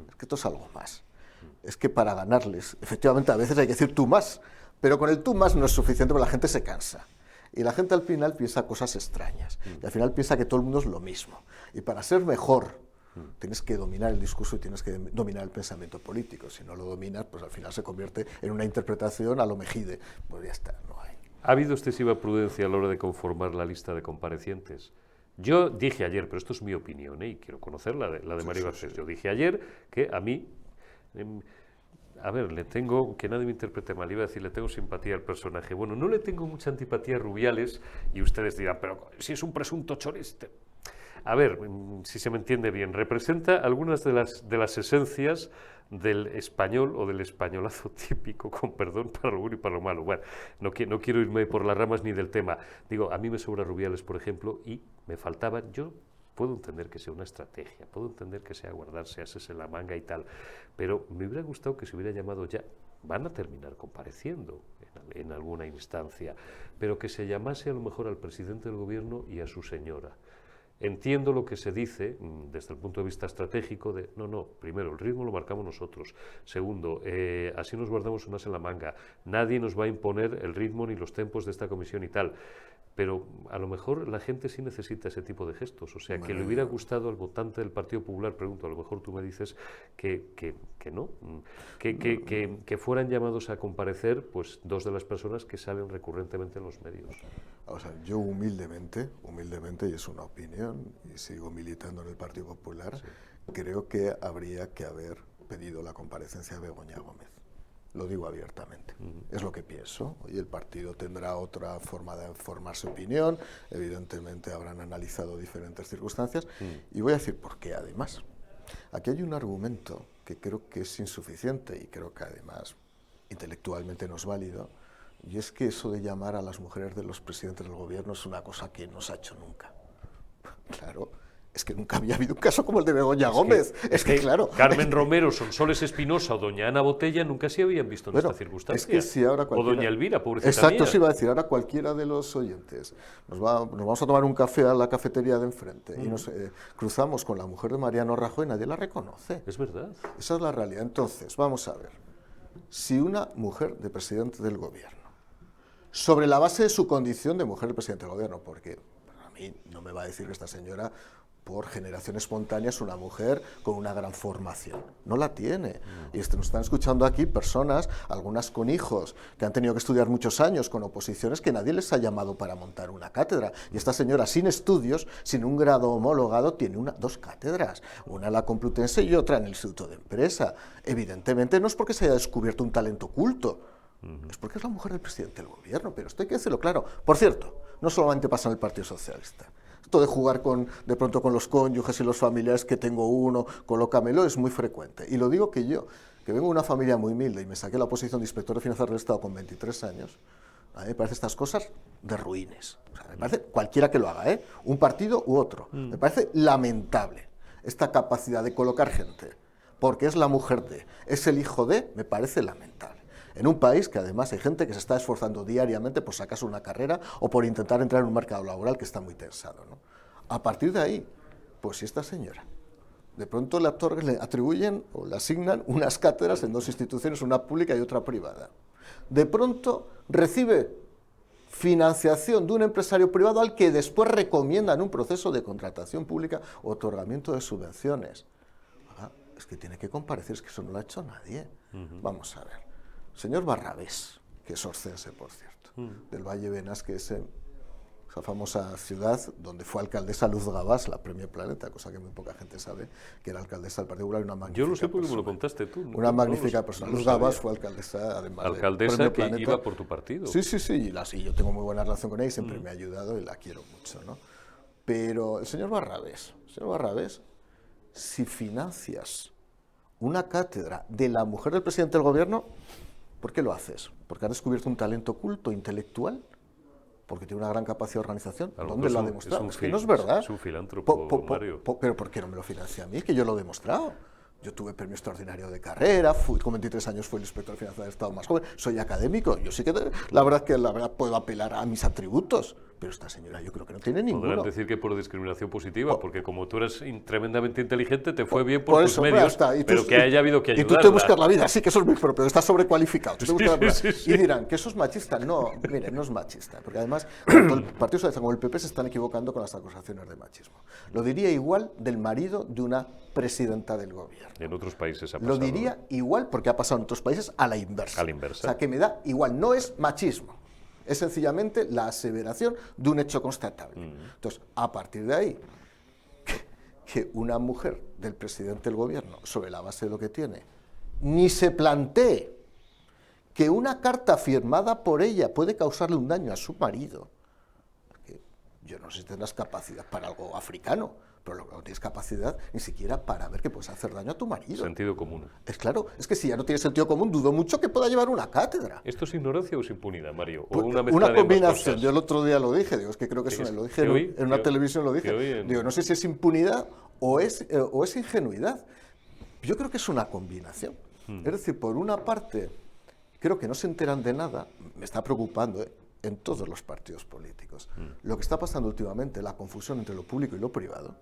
Es que esto es algo más. Es que para ganarles, efectivamente, a veces hay que decir tú más, pero con el tú más no es suficiente porque la gente se cansa. Y la gente al final piensa cosas extrañas. Y al final piensa que todo el mundo es lo mismo. Y para ser mejor, tienes que dominar el discurso y tienes que dominar el pensamiento político. Si no lo dominas, pues al final se convierte en una interpretación a lo Mejide. Pues ya está, no hay. ¿Ha habido excesiva prudencia a la hora de conformar la lista de comparecientes? Yo dije ayer, pero esto es mi opinión, y quiero conocer la de Mario Garcés. Yo dije ayer que a mí... A ver, le tengo, que nadie me interprete mal, iba a decir, le tengo simpatía al personaje. Bueno, no le tengo mucha antipatía a Rubiales, y ustedes dirán, pero si es un presunto choriste. A ver, si se me entiende bien, representa algunas de las esencias del español o del españolazo típico, con perdón, para lo bueno y para lo malo. Bueno, no quiero irme por las ramas ni del tema. Digo, a mí me sobra Rubiales, por ejemplo, y me faltaban, yo puedo entender que sea una estrategia, puedo entender que sea guardarse ases en la manga y tal, pero me hubiera gustado que se hubiera llamado ya, van a terminar compareciendo en alguna instancia, pero que se llamase a lo mejor al presidente del gobierno y a su señora. Entiendo lo que se dice desde el punto de vista estratégico de, no, primero, el ritmo lo marcamos nosotros. Segundo, así nos guardamos un as en la manga. Nadie nos va a imponer el ritmo ni los tempos de esta comisión y tal. Pero a lo mejor la gente sí necesita ese tipo de gestos. O sea, que le hubiera gustado al votante del Partido Popular, pregunto, a lo mejor tú me dices que no, que fueran llamados a comparecer pues dos de las personas que salen recurrentemente en los medios. O sea, yo humildemente, y es una opinión, y sigo militando en el Partido Popular, creo que habría que haber pedido la comparecencia de Begoña Gómez. Lo digo abiertamente, es lo que pienso. Y el partido tendrá otra forma de formar su opinión, evidentemente habrán analizado diferentes circunstancias, y voy a decir por qué además. Aquí hay un argumento que creo que es insuficiente y creo que además intelectualmente no es válido, y es que eso de llamar a las mujeres de los presidentes del gobierno es una cosa que no se ha hecho nunca. Claro, es que nunca había habido un caso como el de Begoña Gómez. Es que claro. Carmen Romero, Sonsoles Espinosa o doña Ana Botella nunca se habían visto en esta circunstancia. Es que si ahora o doña Elvira, pobrecita exacto, mía. sí iba a decir, ahora cualquiera de los oyentes nos vamos a tomar un café a la cafetería de enfrente y nos cruzamos con la mujer de Mariano Rajoy y nadie la reconoce. Es verdad. Esa es la realidad. Entonces, vamos a ver. Si una mujer de presidente del gobierno, sobre la base de su condición de mujer de presidente del gobierno, porque a mí no me va a decir que esta señora, por generación espontánea, es una mujer con una gran formación. No la tiene. Y nos están escuchando aquí personas, algunas con hijos, que han tenido que estudiar muchos años con oposiciones, que nadie les ha llamado para montar una cátedra. Y esta señora, sin estudios, sin un grado homologado, tiene dos cátedras. Una en la Complutense y otra en el Instituto de Empresa. Evidentemente no es porque se haya descubierto un talento oculto, es porque es la mujer del presidente del gobierno, pero esto hay que decirlo claro. Por cierto, no solamente pasa en el Partido Socialista. Esto de jugar de pronto con los cónyuges y los familiares, que tengo uno, colócamelo, es muy frecuente. Y lo digo que yo, que vengo de una familia muy humilde y me saqué la posición de inspector de finanzas del Estado con 23 años, a mí me parecen estas cosas de ruines. O sea, me parece cualquiera que lo haga, un partido u otro. Me parece lamentable esta capacidad de colocar gente, porque es la mujer de, es el hijo de, me parece lamentable. En un país que además hay gente que se está esforzando diariamente por sacarse una carrera o por intentar entrar en un mercado laboral que está muy tensado, ¿no? A partir de ahí, pues si esta señora de pronto le atribuyen o le asignan unas cátedras en dos instituciones, una pública y otra privada, de pronto recibe financiación de un empresario privado al que después recomiendan un proceso de contratación pública o otorgamiento de subvenciones. Es que tiene que comparecer, es que eso no lo ha hecho nadie. Vamos a ver. Señor Barrabés, que es orcense, por cierto, del Valle Benas, que es esa famosa ciudad donde fue alcaldesa Luz Gabás, la Premio Planeta, cosa que muy poca gente sabe, que era alcaldesa del Partido Popular y una magnífica Yo lo sé porque persona. me lo contaste tú. Una magnífica persona. Luz Gabás fue alcaldesa, además alcaldesa del que Premio Planeta. iba por tu partido. Sí, y yo tengo muy buena relación con ella y siempre me ha ayudado y la quiero mucho, ¿no? Pero el señor Barrabés, si financias una cátedra de la mujer del presidente del gobierno, ¿por qué lo haces? ¿Porque has descubierto un talento oculto, intelectual? ¿Porque tiene una gran capacidad de organización? ¿Dónde lo ha demostrado? Es que no es verdad. Es un filántropo, Mario. ¿Pero por qué no me lo financia a mí? Que yo lo he demostrado. Yo tuve premio extraordinario de carrera, con 23 años fui el inspector de finanzas del Estado más joven, soy académico, yo sí que la verdad puedo apelar a mis atributos, pero esta señora yo creo que no tiene ninguno. Podrán decir que por discriminación positiva, porque como tú eres tremendamente inteligente, te fue bien por tus eso, medios, pero que haya habido que ayudarla. Y tú te buscas la vida, sí que eso es muy propio, estás sobrecualificado. Y dirán que eso es machista. No, mire, no es machista, porque además tanto el Partido Socialista como el PP se están equivocando con las acusaciones de machismo. Lo diría igual del marido de una presidenta del gobierno. En otros países ha pasado. Lo diría igual porque ha pasado en otros países a la inversa. A la inversa. O sea, que me da igual, no es machismo. Es sencillamente la aseveración de un hecho constatable. Entonces, a partir de ahí, que una mujer del presidente del gobierno, sobre la base de lo que tiene, ni se plantee que una carta firmada por ella puede causarle un daño a su marido. Porque yo no sé si tendrás capacidad para algo africano, pero no tienes capacidad ni siquiera para ver que puedes hacer daño a tu marido. Sentido común. Es claro, es que si ya no tienes sentido común, dudo mucho que pueda llevar una cátedra. ¿Esto es ignorancia o es impunidad, Mario? ¿O Pues, una mezcla de combinación. Yo el otro día lo dije, digo, es que creo que lo dije en una televisión, lo dije. Digo, no sé si es impunidad o es ingenuidad. Yo creo que es una combinación. Es decir, por una parte, creo que no se enteran de nada, me está preocupando, en todos los partidos políticos. Lo que está pasando últimamente, la confusión entre lo público y lo privado,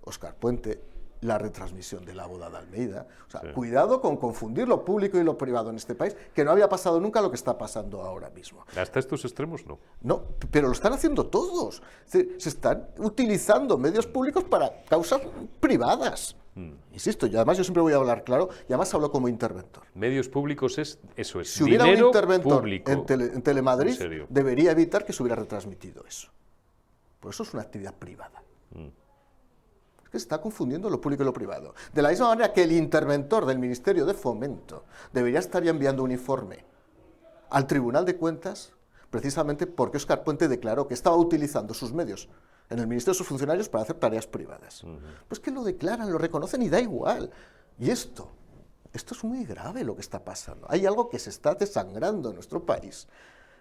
Óscar Puente, la retransmisión de la boda de Almeida, o sea, cuidado con confundir lo público y lo privado en este país, que no había pasado nunca lo que está pasando ahora mismo. Hasta estos extremos no. No, pero lo están haciendo todos. Se están utilizando medios públicos para causas privadas. Insisto, y además yo siempre voy a hablar claro, y además hablo como interventor. Medios públicos eso es. Si hubiera un Dinero interventor público. en Telemadrid, En serio. debería evitar que se hubiera retransmitido eso. Por eso es una actividad privada. Es que se está confundiendo lo público y lo privado. De la misma manera que el interventor del Ministerio de Fomento debería estar ya enviando un informe al Tribunal de Cuentas, precisamente porque Óscar Puente declaró que estaba utilizando sus medios en el Ministerio de sus funcionarios para hacer tareas privadas. Pues que lo declaran, lo reconocen y da igual. Y esto es muy grave lo que está pasando. Hay algo que se está desangrando en nuestro país.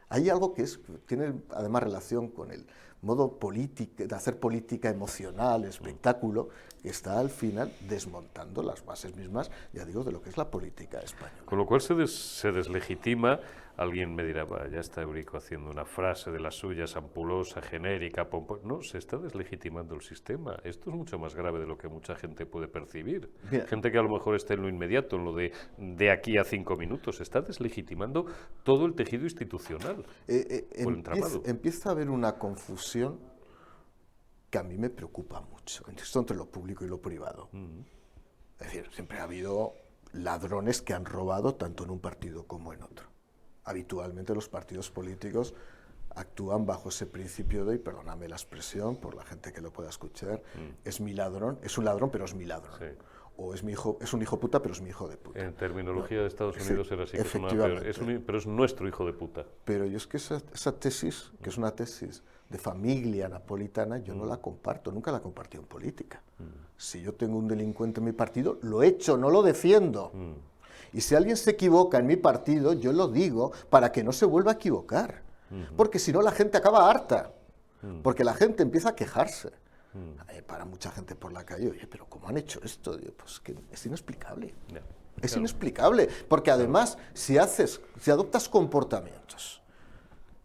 Hay algo que tiene además relación con el modo de hacer política emocional, espectáculo, que está al final desmontando las bases mismas, ya digo, de lo que es la política española. Con lo cual se deslegitima. Alguien me dirá, ya está Eurico haciendo una frase de las suyas, ampulosa, genérica, pomposa. No, se está deslegitimando el sistema. Esto es mucho más grave de lo que mucha gente puede percibir. Mira, gente que a lo mejor está en lo inmediato, en lo de aquí a 5 minutos. Se está deslegitimando todo el tejido institucional. Empieza a haber una confusión que a mí me preocupa mucho, entre lo público y lo privado. Es decir, siempre ha habido ladrones que han robado tanto en un partido como en otro. Habitualmente los partidos políticos actúan bajo ese principio de, y perdóname la expresión, por la gente que lo pueda escuchar, es mi ladrón, es un ladrón pero es mi ladrón. Sí. O es un hijo puta pero es mi hijo de puta. En terminología de Estados Unidos era así, pero es nuestro hijo de puta. Pero yo es que esa tesis, que es una tesis de familia napolitana, yo no la comparto, nunca la he compartido en política. Si yo tengo un delincuente en mi partido, lo echo, no lo defiendo. Y si alguien se equivoca en mi partido, yo lo digo para que no se vuelva a equivocar. Porque si no la gente acaba harta. Porque la gente empieza a quejarse. Para mucha gente por la calle, oye, pero ¿cómo han hecho esto? Pues que es inexplicable. Es inexplicable. Porque además, si adoptas comportamientos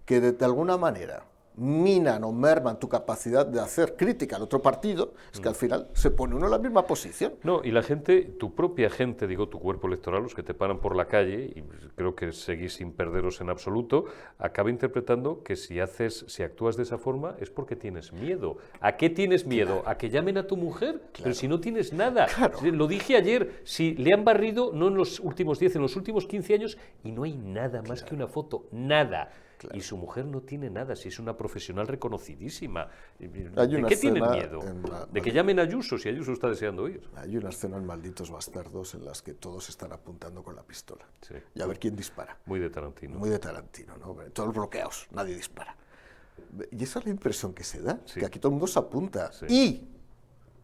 que de alguna manera minan o merman tu capacidad de hacer crítica al otro partido, es que al final se pone uno en la misma posición. No, y la gente, tu propia gente, digo, tu cuerpo electoral, los que te paran por la calle, y creo que seguís sin perderos en absoluto, acaba interpretando que si actúas de esa forma es porque tienes miedo. ¿A qué tienes miedo? Claro. ¿A que llamen a tu mujer? Claro. Pero si no tienes nada. Claro. Lo dije ayer, si le han barrido, no en los últimos 10, en los últimos 15 años, y no hay nada más que una foto, nada. Claro. Y su mujer no tiene nada, si es una profesional reconocidísima. ¿De qué tienen miedo? ¿De que llamen a Ayuso, si Ayuso está deseando ir? Hay una escena en Malditos Bastardos en las que todos están apuntando con la pistola. Sí. Y a ver quién dispara. Muy de Tarantino. Muy de Tarantino, ¿no? Todos bloqueados, nadie dispara. Y esa es la impresión que se da, sí. Que aquí todo el mundo se apunta. Sí. Y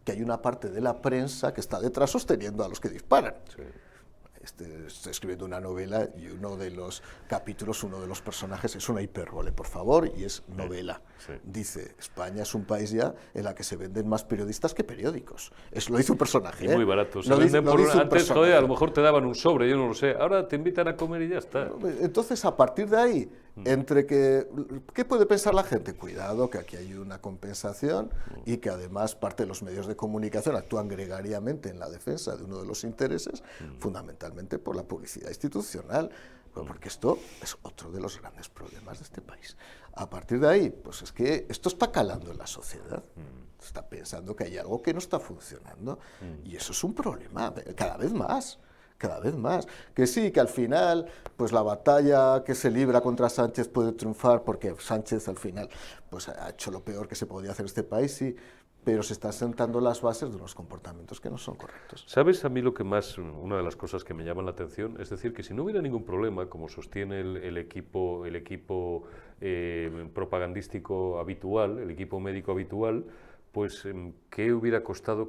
que hay una parte de la prensa que está detrás sosteniendo a los que disparan. Sí. Estoy escribiendo una novela y uno de los capítulos, uno de los personajes es una hipérbole, por favor, y es novela. Sí. Dice, España es un país ya en la que se venden más periodistas que periódicos. Eso lo dice un personaje. Y muy barato. Se venden por antes, joder, a lo mejor te daban un sobre, yo no lo sé. Ahora te invitan a comer y ya está. Entonces, a partir de ahí, entre ¿qué puede pensar la gente? Cuidado, que aquí hay una compensación y que además parte de los medios de comunicación actúan gregariamente en la defensa de uno de los intereses, fundamentalmente por la publicidad institucional, porque esto es otro de los grandes problemas de este país. A partir de ahí, pues es que esto está calando en la sociedad, está pensando que hay algo que no está funcionando, y eso es un problema, cada vez más. Que sí, que al final, pues la batalla que se libra contra Sánchez puede triunfar porque Sánchez al final pues ha hecho lo peor que se podía hacer en este país, sí, pero se están sentando las bases de unos comportamientos que no son correctos. ¿Sabes a mí lo que más, una de las cosas que me llaman la atención? Es decir, que si no hubiera ningún problema, como sostiene el equipo propagandístico habitual, el equipo médico habitual, pues ¿qué le hubiera costado?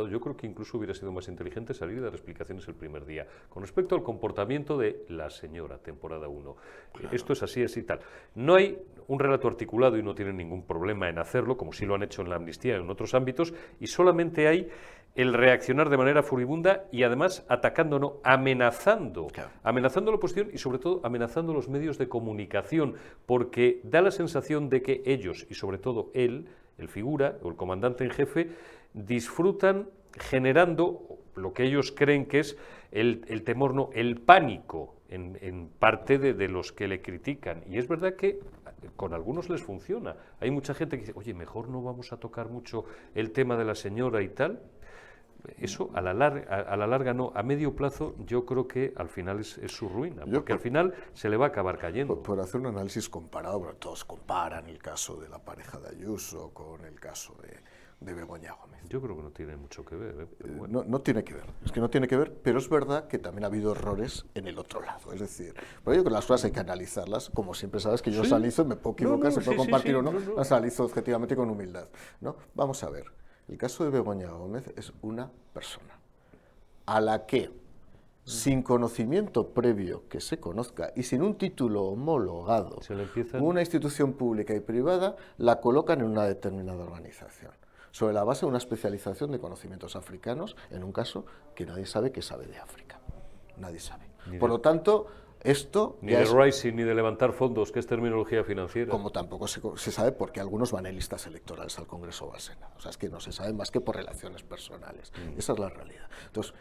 Yo creo que incluso hubiera sido más inteligente salir y dar explicaciones el primer día. Con respecto al comportamiento de la señora, temporada 1. Claro. Esto es así, así, tal. No hay un relato articulado y no tienen ningún problema en hacerlo, como sí lo han hecho en la amnistía en otros ámbitos, y solamente hay el reaccionar de manera furibunda y además atacando, no, amenazando. Claro. Amenazando la oposición y sobre todo amenazando los medios de comunicación, porque da la sensación de que ellos, y sobre todo él, el figura o el comandante en jefe, disfrutan generando lo que ellos creen que es el temor, no, el pánico en parte de los que le critican. Y es verdad que con algunos les funciona. Hay mucha gente que dice, oye, mejor no vamos a tocar mucho el tema de la señora y tal. eso a la larga no, a medio plazo yo creo que al final es su ruina, porque al final se le va a acabar cayendo. Por hacer un análisis comparado, pero todos comparan el caso de la pareja de Ayuso con el caso de Begoña Gómez. Yo creo que no tiene mucho que ver. Pero bueno. No tiene que ver, es que no tiene que ver, pero es verdad que también ha habido errores en el otro lado. Es decir, pero yo creo que las cosas hay que analizarlas, como siempre sabes que yo las analizo, me puedo equivocar, se puede compartir o no, las analizo objetivamente con humildad, ¿no? Vamos a ver, el caso de Begoña Gómez es una persona a la que, sin conocimiento previo que se conozca y sin un título homologado, una institución pública y privada la colocan en una determinada organización, sobre la base de una especialización de conocimientos africanos, en un caso que nadie sabe que sabe de África. Nadie sabe. Por lo tanto, esto... Ni de rising, ni de levantar fondos, que es terminología financiera. Como tampoco se sabe porque algunos van en listas electorales al Congreso o al Senado. O sea, es que no se sabe más que por relaciones personales. Esa es la realidad. Entonces,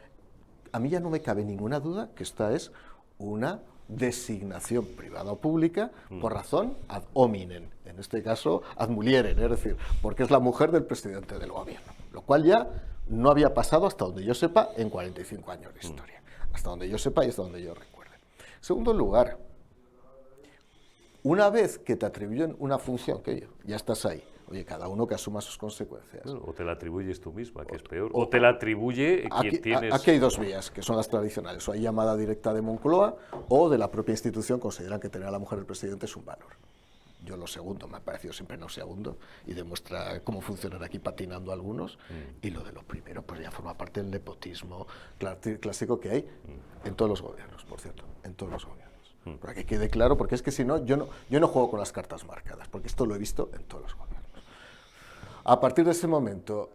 a mí ya no me cabe ninguna duda que esta es una designación privada o pública por razón ad hominem, en este caso ad mulierem, es decir, porque es la mujer del presidente del gobierno, lo cual ya no había pasado hasta donde yo sepa en 45 años de historia, hasta donde yo sepa y hasta donde yo recuerde. En segundo lugar, una vez que te atribuyen una función, que ya estás ahí, oye, cada uno que asuma sus consecuencias. Bueno, o te la atribuyes tú misma, que es peor, o te la atribuye quien tienes... Aquí hay dos vías, que son las tradicionales, o hay llamada directa de Moncloa, o de la propia institución consideran que tener a la mujer del presidente es un valor. Yo lo segundo, me ha parecido siempre no segundo, y demuestra cómo funcionan aquí patinando algunos, y lo de lo primero, pues ya forma parte del nepotismo clásico que hay en todos los gobiernos, por cierto, en todos los gobiernos. Para que quede claro, porque es que si no, yo no juego con las cartas marcadas, porque esto lo he visto en todos los gobiernos. A partir de ese momento,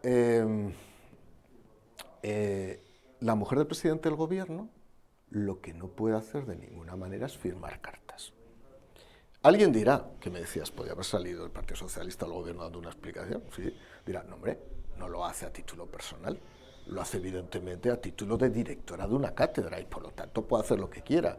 la mujer del presidente del gobierno lo que no puede hacer de ninguna manera es firmar cartas. Alguien dirá, que me decías, podría haber salido el Partido Socialista al gobierno dando una explicación, sí, dirá, no hombre, no lo hace a título personal, lo hace evidentemente a título de directora de una cátedra y por lo tanto puede hacer lo que quiera.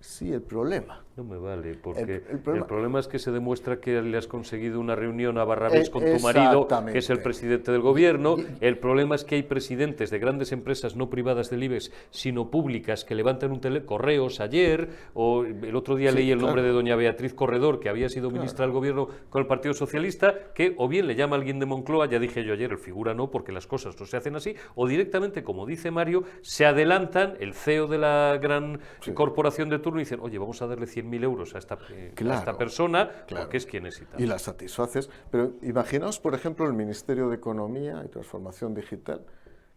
Sí, el problema. No me vale, porque el problema es que se demuestra que le has conseguido una reunión a Barrabés con tu marido, que es el presidente del gobierno. El problema es que hay presidentes de grandes empresas no privadas del IBEX, sino públicas, que levantan un correos ayer, o el otro día leí el nombre de doña Beatriz Corredor, que había sido ministra del gobierno con el Partido Socialista, que o bien le llama a alguien de Moncloa, ya dije yo ayer, el figura no, porque las cosas no se hacen así, o directamente, como dice Mario, se adelantan, el CEO de la gran corporación de turno y dicen, oye, vamos a darle 100.000 euros a esta persona, porque es quien es y tal. Y la satisfaces. Pero imaginaos, por ejemplo, el Ministerio de Economía y Transformación Digital,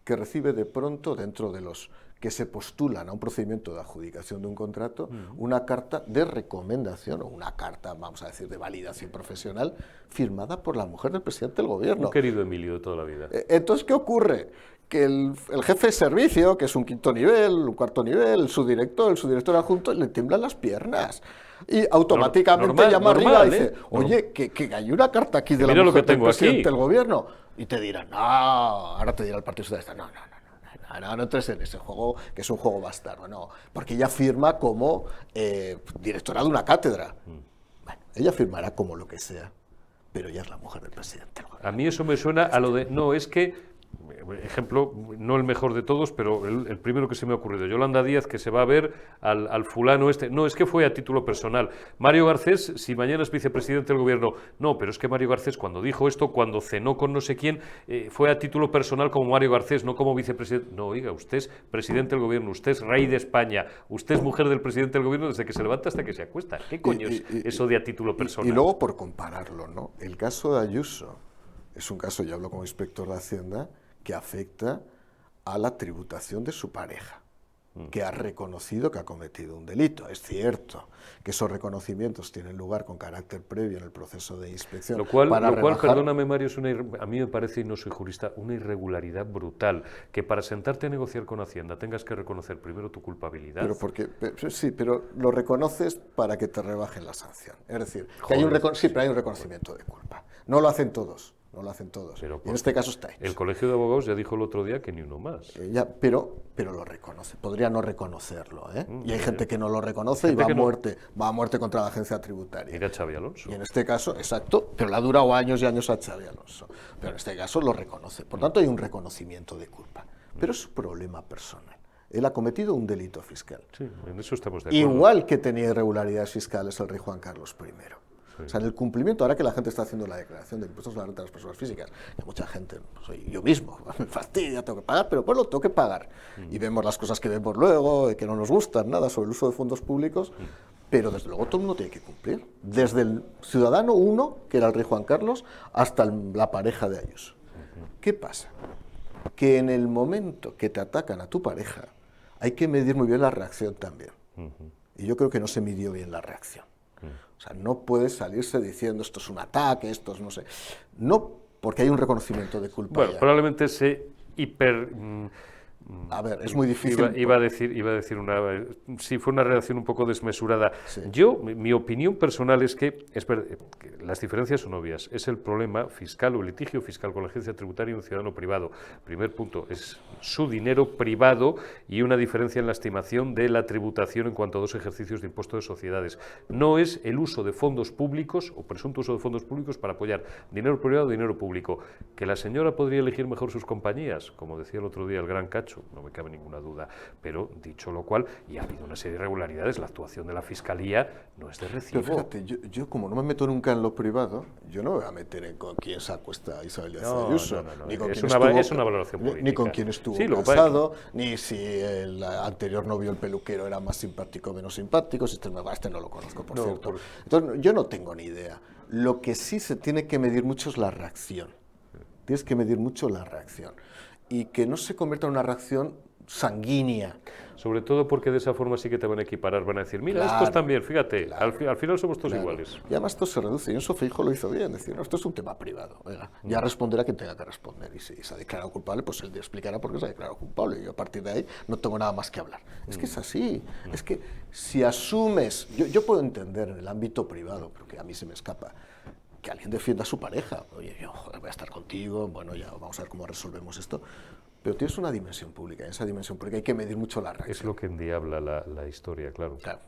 que recibe de pronto, dentro de los que se postulan a un procedimiento de adjudicación de un contrato, una carta de recomendación, o una carta, vamos a decir, de validación profesional, firmada por la mujer del presidente del gobierno. Un querido Emilio de toda la vida. Entonces, ¿qué ocurre? Que el jefe de servicio, que es un quinto nivel, un cuarto nivel, su director adjunto, le tiemblan las piernas. Y automáticamente llama arriba y dice, oye, que hay una carta aquí de la mujer del presidente del gobierno. Y te dirán, no, ahora te dirá el Partido Socialista, no entres en ese juego, que es un juego bastardo, no, porque ella firma como directora de una cátedra. Bueno, ella firmará como lo que sea, pero ella es la mujer del presidente del gobierno. A mí eso me suena a lo de, no, es que... Ejemplo, no el mejor de todos, pero el primero que se me ha ocurrido. Yolanda Díaz, que se va a ver al fulano este. No, es que fue a título personal. Mario Garcés, si mañana es vicepresidente del gobierno. No, pero es que Mario Garcés, cuando dijo esto, cuando cenó con no sé quién, fue a título personal como Mario Garcés, no como vicepresidente. No, oiga, usted es presidente del gobierno, usted es rey de España, usted es mujer del presidente del gobierno desde que se levanta hasta que se acuesta. ¿Qué coño es eso de a título personal? Y luego, por compararlo, ¿no? El caso de Ayuso es un caso, yo hablo como inspector de Hacienda, que afecta a la tributación de su pareja, que ha reconocido que ha cometido un delito. Es cierto que esos reconocimientos tienen lugar con carácter previo en el proceso de inspección. Lo cual perdóname Mario, a mí me parece, y no soy jurista, una irregularidad brutal, que para sentarte a negociar con Hacienda tengas que reconocer primero tu culpabilidad. Pero lo reconoces para que te rebajen la sanción. Es decir, que hay un reconocimiento de culpa. No lo hacen todos. No lo hacen todos. Pero y en este caso está hecho. El Colegio de Abogados ya dijo el otro día que ni uno más. Pero lo reconoce. Podría no reconocerlo, ¿eh? Y hay gente que no lo reconoce y va a muerte contra la agencia tributaria. Mira a Xabi Alonso. Y en este caso, exacto, pero le ha durado años y años a Xabi Alonso. Pero en este caso lo reconoce. Por tanto, hay un reconocimiento de culpa. pero es su problema personal. Él ha cometido un delito fiscal. Sí, en eso estamos de acuerdo. Igual que tenía irregularidades fiscales el rey Juan Carlos I. Sí. O sea, en el cumplimiento, ahora que la gente está haciendo la declaración de impuestos a la renta de las personas físicas, que mucha gente, soy yo mismo, me fastidia, tengo que pagar, pero pues lo tengo que pagar. Y vemos las cosas que vemos luego, que no nos gustan nada sobre el uso de fondos públicos, pero desde luego todo el mundo tiene que cumplir. Desde el ciudadano 1, que era el rey Juan Carlos, hasta la pareja de Ayuso. ¿Qué pasa? Que en el momento que te atacan a tu pareja, hay que medir muy bien la reacción también. Y yo creo que no se midió bien la reacción. O sea, no puede salirse diciendo esto es un ataque, esto es no sé. No, porque hay un reconocimiento de culpa. Bueno, ya. probablemente se A ver, es muy difícil. Iba a decir una... Sí, fue una reacción un poco desmesurada. Sí. Mi opinión personal es que las diferencias son obvias. Es el problema fiscal o el litigio fiscal con la agencia tributaria y un ciudadano privado. Primer punto, es su dinero privado y una diferencia en la estimación de la tributación en cuanto a dos ejercicios de impuesto de sociedades. No es el uso de fondos públicos o presunto uso de fondos públicos para apoyar dinero privado o dinero público. Que la señora podría elegir mejor sus compañías, como decía el otro día el gran Cacho, no me cabe ninguna duda, pero dicho lo cual, y ha habido una serie de irregularidades, la actuación de la Fiscalía no es de recibo. Pero fíjate, yo como no me meto nunca en lo privado, yo no me voy a meter en con quién se acuesta a Isabel Díaz Ayuso, ni con quién es una valoración política. Ni con quién estuvo Sí, casado, ni si el anterior novio, el peluquero, era más simpático o menos simpático, si este no lo conozco, por cierto. Entonces, yo no tengo ni idea. Lo que sí se tiene que medir mucho es la reacción. Tienes que medir mucho la reacción. Y que no se convierta en una reacción sanguínea. Sobre todo porque de esa forma sí que te van a equiparar, van a decir, mira, Claro, estos también, fíjate, claro, al final somos todos claro. iguales. Y además esto se reduce, y eso Feijóo lo hizo bien, decir, no, esto es un tema privado, oiga, ya responderá quien tenga que responder, y si se ha declarado culpable, pues él explicará por qué se ha declarado culpable, y yo a partir de ahí no tengo nada más que hablar. Es que es así, es que si asumes, yo puedo entender en el ámbito privado, pero que a mí se me escapa, que alguien defienda a su pareja, oye, yo joder, voy a estar contigo, bueno, ya vamos a ver cómo resolvemos esto. Pero tienes una dimensión pública, y en esa dimensión pública hay que medir mucho la reacción. Es lo que endiabla la historia, claro. Claro.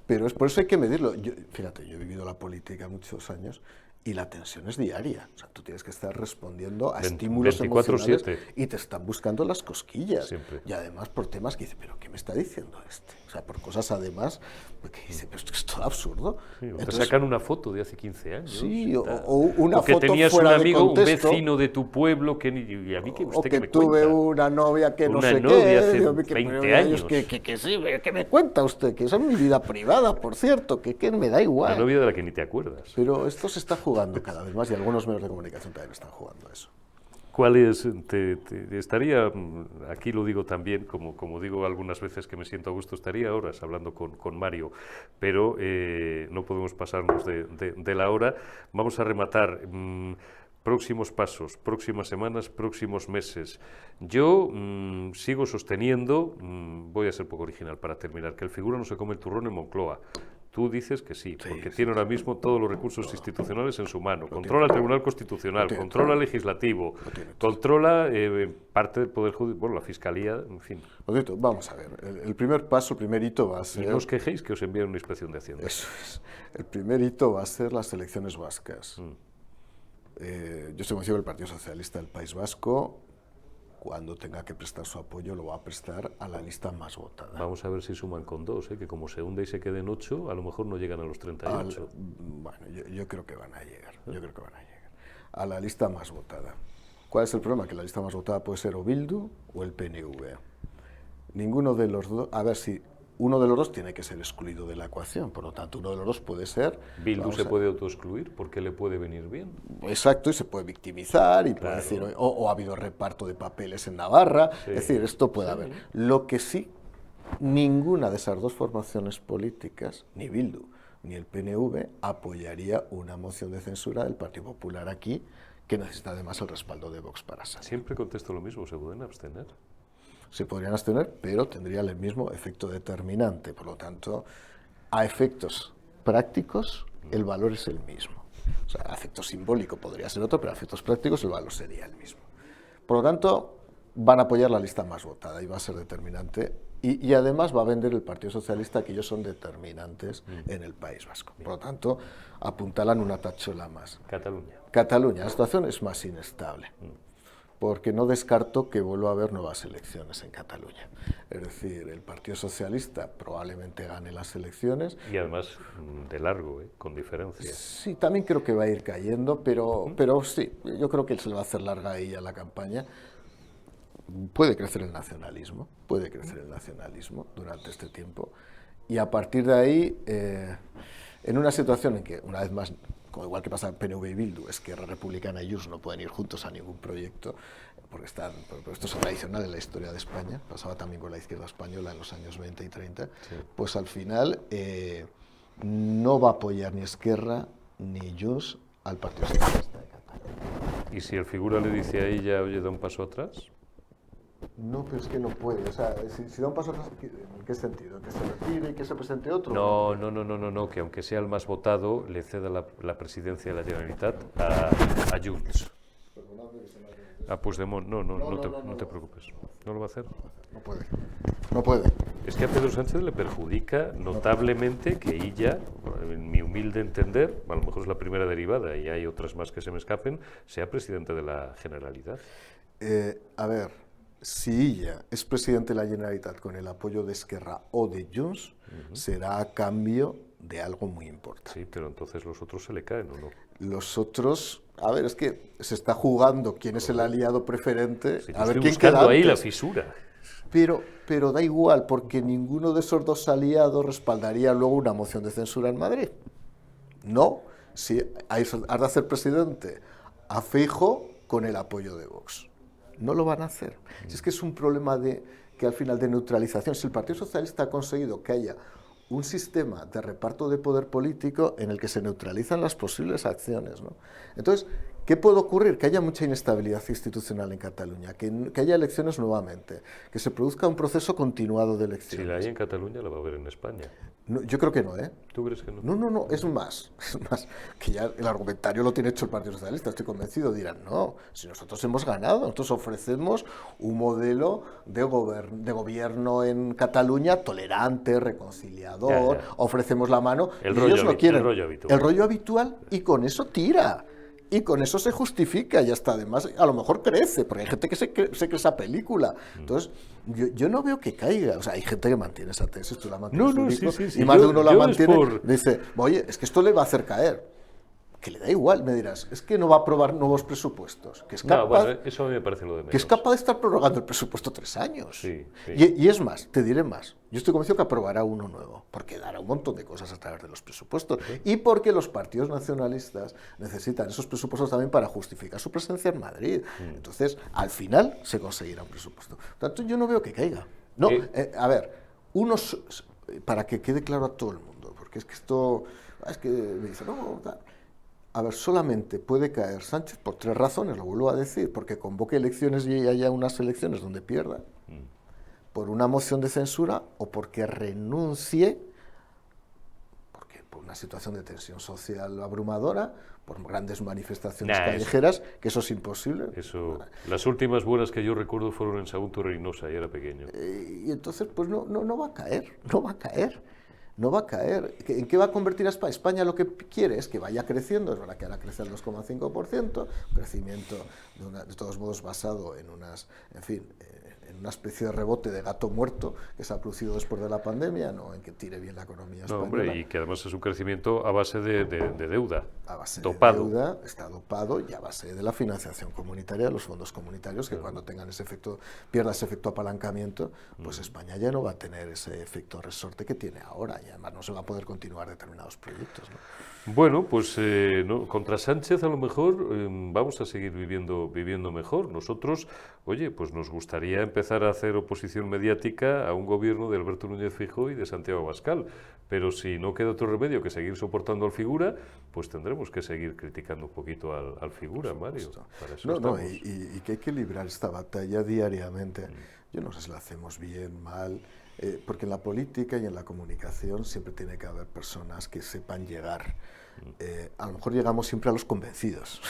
Pero es por eso hay que medirlo. Fíjate, yo he vivido la política muchos años y la tensión es diaria. O sea, tú tienes que estar respondiendo a estímulos 24/7. emocionales y te están buscando las cosquillas. Siempre. Y además por temas que dices, ¿pero qué me está diciendo este? O sea, por cosas además que dice, pero es todo absurdo. Sí, o Entonces, te sacan una foto de hace 15 años. sí, o una o que foto tenías fuera un de amigo, un contexto, vecino de tu pueblo, y a mí que usted o que que me tuve cuenta. una novia que no Una sé novia qué, hace digo, 20 años. Que sí, ¿qué me cuenta usted? Que eso es mi vida privada, por cierto, que me da igual. Una novia de la que ni te acuerdas. Pero esto se está jugando cada vez más y algunos medios de comunicación también están jugando a eso. ¿Cuál es? Estaría, aquí lo digo también, como digo algunas veces que me siento a gusto, estaría horas hablando con Mario, pero no podemos pasarnos de la hora. Vamos a rematar. Próximos pasos, próximas semanas, próximos meses. Yo sigo sosteniendo, voy a ser poco original para terminar, que el figura no se come el turrón en Moncloa. Tú dices que sí, porque tiene ahora mismo todos los recursos institucionales en su mano. Controla el Tribunal Constitucional, controla el Legislativo, controla parte del Poder Judicial, bueno, la Fiscalía, en fin. Odito, vamos a ver, el primer paso, el primer hito va a ser... Y no os quejéis que os envíen una inspección de Hacienda. Eso es. El primer hito va a ser las elecciones vascas. Yo estoy convencido que el Partido Socialista del País Vasco, cuando tenga que prestar su apoyo, lo va a prestar a la lista más votada. Vamos a ver si suman con 2, que como se hunde y se queden 8, a lo mejor no llegan a los 38. Bueno, yo creo que van a llegar, a la lista más votada. ¿Cuál es el problema? Que la lista más votada puede ser o Bildu o el PNV. Ninguno de los dos, a ver si uno de los dos tiene que ser excluido de la ecuación, por lo tanto uno de los dos puede ser... Bildu se puede autoexcluir porque le puede venir bien. Exacto, y se puede victimizar y puede decir, o ha habido reparto de papeles en Navarra, es decir, esto puede haber. Lo que sí, ninguna de esas dos formaciones políticas, ni Bildu ni el PNV, apoyaría una moción de censura del Partido Popular aquí, que necesita además el respaldo de Vox para salir. Siempre contesto lo mismo, ¿se pueden abstener? Se podrían abstener, pero tendrían el mismo efecto determinante. Por lo tanto, a efectos prácticos, el valor es el mismo. O sea, a efecto simbólico podría ser otro, pero a efectos prácticos el valor sería el mismo. Por lo tanto, van a apoyar la lista más votada y va a ser determinante. Y además va a vender el Partido Socialista que ellos son determinantes en el País Vasco. Por lo tanto, apuntalan una tachuela más. Cataluña. Cataluña, la situación es más inestable. porque no descarto que vuelva a haber nuevas elecciones en Cataluña. Es decir, el Partido Socialista probablemente gane las elecciones. Y además de largo, con diferencia. Sí, también creo que va a ir cayendo, pero sí, yo creo que se le va a hacer larga a ella la campaña. Puede crecer el nacionalismo durante este tiempo. Y a partir de ahí, en una situación en que, una vez más, como igual que pasa en PNV y Bildu, Esquerra Republicana y Junts no pueden ir juntos a ningún proyecto, porque esto es tradicional en la historia de España, pasaba también con la izquierda española en los años 20 y 30, sí. Pues al final no va a apoyar ni Esquerra ni Junts al Partido Socialista de Cataluña. ¿Y si el figura le dice a ella, oye, da un paso atrás? No, pero es que no puede. O sea, si da un paso atrás, ¿en qué sentido? ¿Que se retire y que se presente otro? No, que aunque sea el más votado, le ceda la presidencia de la Generalitat a Junts. A Puigdemont. No te preocupes. ¿No lo va a hacer? No puede. Es que a Pedro Sánchez le perjudica notablemente que ella, en mi humilde entender, a lo mejor es la primera derivada y hay otras más que se me escapen, sea presidente de la Generalitat. A ver, si ella es presidente de la Generalitat con el apoyo de Esquerra o de Junts, será a cambio de algo muy importante. Sí, pero entonces los otros se le caen, ¿o no? Los otros, a ver, es que se está jugando quién es el aliado preferente, sí, a ver quién queda antes. Ahí la antes. fisura. Pero da igual, porque ninguno de esos dos aliados respaldaría luego una moción de censura en Madrid. No, si has de hacer presidente a Feijóo con el apoyo de Vox. No lo van a hacer. Si es que es un problema que al final de neutralización. Si el Partido Socialista ha conseguido que haya un sistema de reparto de poder político en el que se neutralizan las posibles acciones, ¿no? Entonces, ¿qué puede ocurrir? Que haya mucha inestabilidad institucional en Cataluña, que haya elecciones nuevamente, que se produzca un proceso continuado de elecciones. Si la hay en Cataluña, la va a haber en España. No, yo creo que no, ¿eh? ¿Tú crees que no? No, es más, que ya el argumentario lo tiene hecho el Partido Socialista, estoy convencido, dirán, no, si nosotros hemos ganado, nosotros ofrecemos un modelo de gobierno en Cataluña tolerante, reconciliador, ya. Ofrecemos la mano, y ellos no quieren. El rollo habitual, y con eso tira. Y con eso se justifica y hasta además a lo mejor crece, porque hay gente que se cree esa película. Entonces, yo no veo que caiga. O sea, hay gente que mantiene esa tesis, tú la mantienes sí, y más de uno la mantiene. Dice, oye, es que esto le va a hacer caer. Que le da igual, me dirás, es que no va a aprobar nuevos presupuestos. Que es capaz, eso a mí me parece lo de menos. Que es capaz de estar prorrogando el presupuesto 3 años. Sí. Y es más, te diré más. Yo estoy convencido que aprobará uno nuevo, porque dará un montón de cosas a través de los presupuestos. Sí. Y porque los partidos nacionalistas necesitan esos presupuestos también para justificar su presencia en Madrid. Entonces, al final se conseguirá un presupuesto. Por tanto, yo no veo que caiga. No, a ver, para que quede claro a todo el mundo, porque es que esto, es que me dicen, no, tal. A ver, solamente puede caer Sánchez por 3 razones, lo vuelvo a decir, porque convoque elecciones y haya unas elecciones donde pierda, por una moción de censura o porque renuncie, por una situación de tensión social abrumadora, por grandes manifestaciones callejeras, que eso es imposible. Las últimas buenas que yo recuerdo fueron en Sagunto Reynosa, y era pequeño. Y entonces, pues no va a caer, no va a caer. ¿En qué va a convertir a España? España lo que quiere es que vaya creciendo, es verdad que ahora crece al 2,5%, crecimiento de todos modos basado en en una especie de rebote de gato muerto que se ha producido después de la pandemia, no en que tire bien la economía española. No, hombre, y que además es un crecimiento a base de deuda. A base dopado. De deuda, está dopado, y a base de la financiación comunitaria, los fondos comunitarios, que cuando tengan ese efecto, pierda ese efecto apalancamiento, pues España ya no va a tener ese efecto resorte que tiene ahora, y además no se va a poder continuar determinados proyectos, ¿no? Bueno, pues contra Sánchez a lo mejor vamos a seguir viviendo mejor. Nosotros, oye, pues nos gustaría empezar a hacer oposición mediática a un gobierno de Alberto Núñez Feijóo y de Santiago Abascal, pero si no queda otro remedio que seguir soportando al figura, pues tendremos que seguir criticando un poquito al figura, Mario. Para eso y que hay que librar esta batalla diariamente. Yo no sé si la hacemos bien, mal, porque en la política y en la comunicación siempre tiene que haber personas que sepan llegar. A lo mejor llegamos siempre a los convencidos.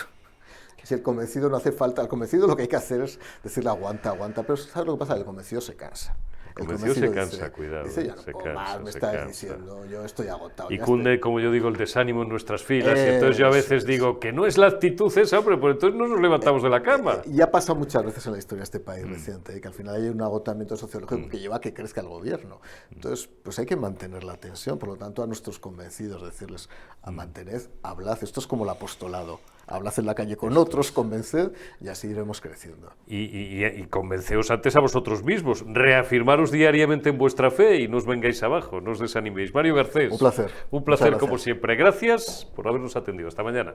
Si el convencido no hace falta, al convencido lo que hay que hacer es decirle aguanta, pero ¿sabes lo que pasa? El convencido se cansa. Convencido se cansa, cuidado. Dice, ya no se puedo cansa, más, me se estás cansa. diciendo, yo estoy agotado. Y ya cunde, estoy". como yo digo, el desánimo en nuestras filas. Y entonces yo a veces digo que no es la actitud esa, hombre, pues entonces no nos levantamos de la cama. Y ha pasado muchas veces en la historia de este país reciente, que al final hay un agotamiento sociológico que lleva a que crezca el gobierno. Entonces, pues hay que mantener la tensión. Por lo tanto, a nuestros convencidos, decirles, a mantened, hablad. Esto es como el apostolado. Hablad en la calle con otros, convenced, y así iremos creciendo. Y convenceos antes a vosotros mismos. Reafirmaros diariamente en vuestra fe y no os vengáis abajo, no os desaniméis. Mario Garcés. Un placer. Un placer, Muchas como gracias. siempre. Gracias por habernos atendido. Hasta mañana.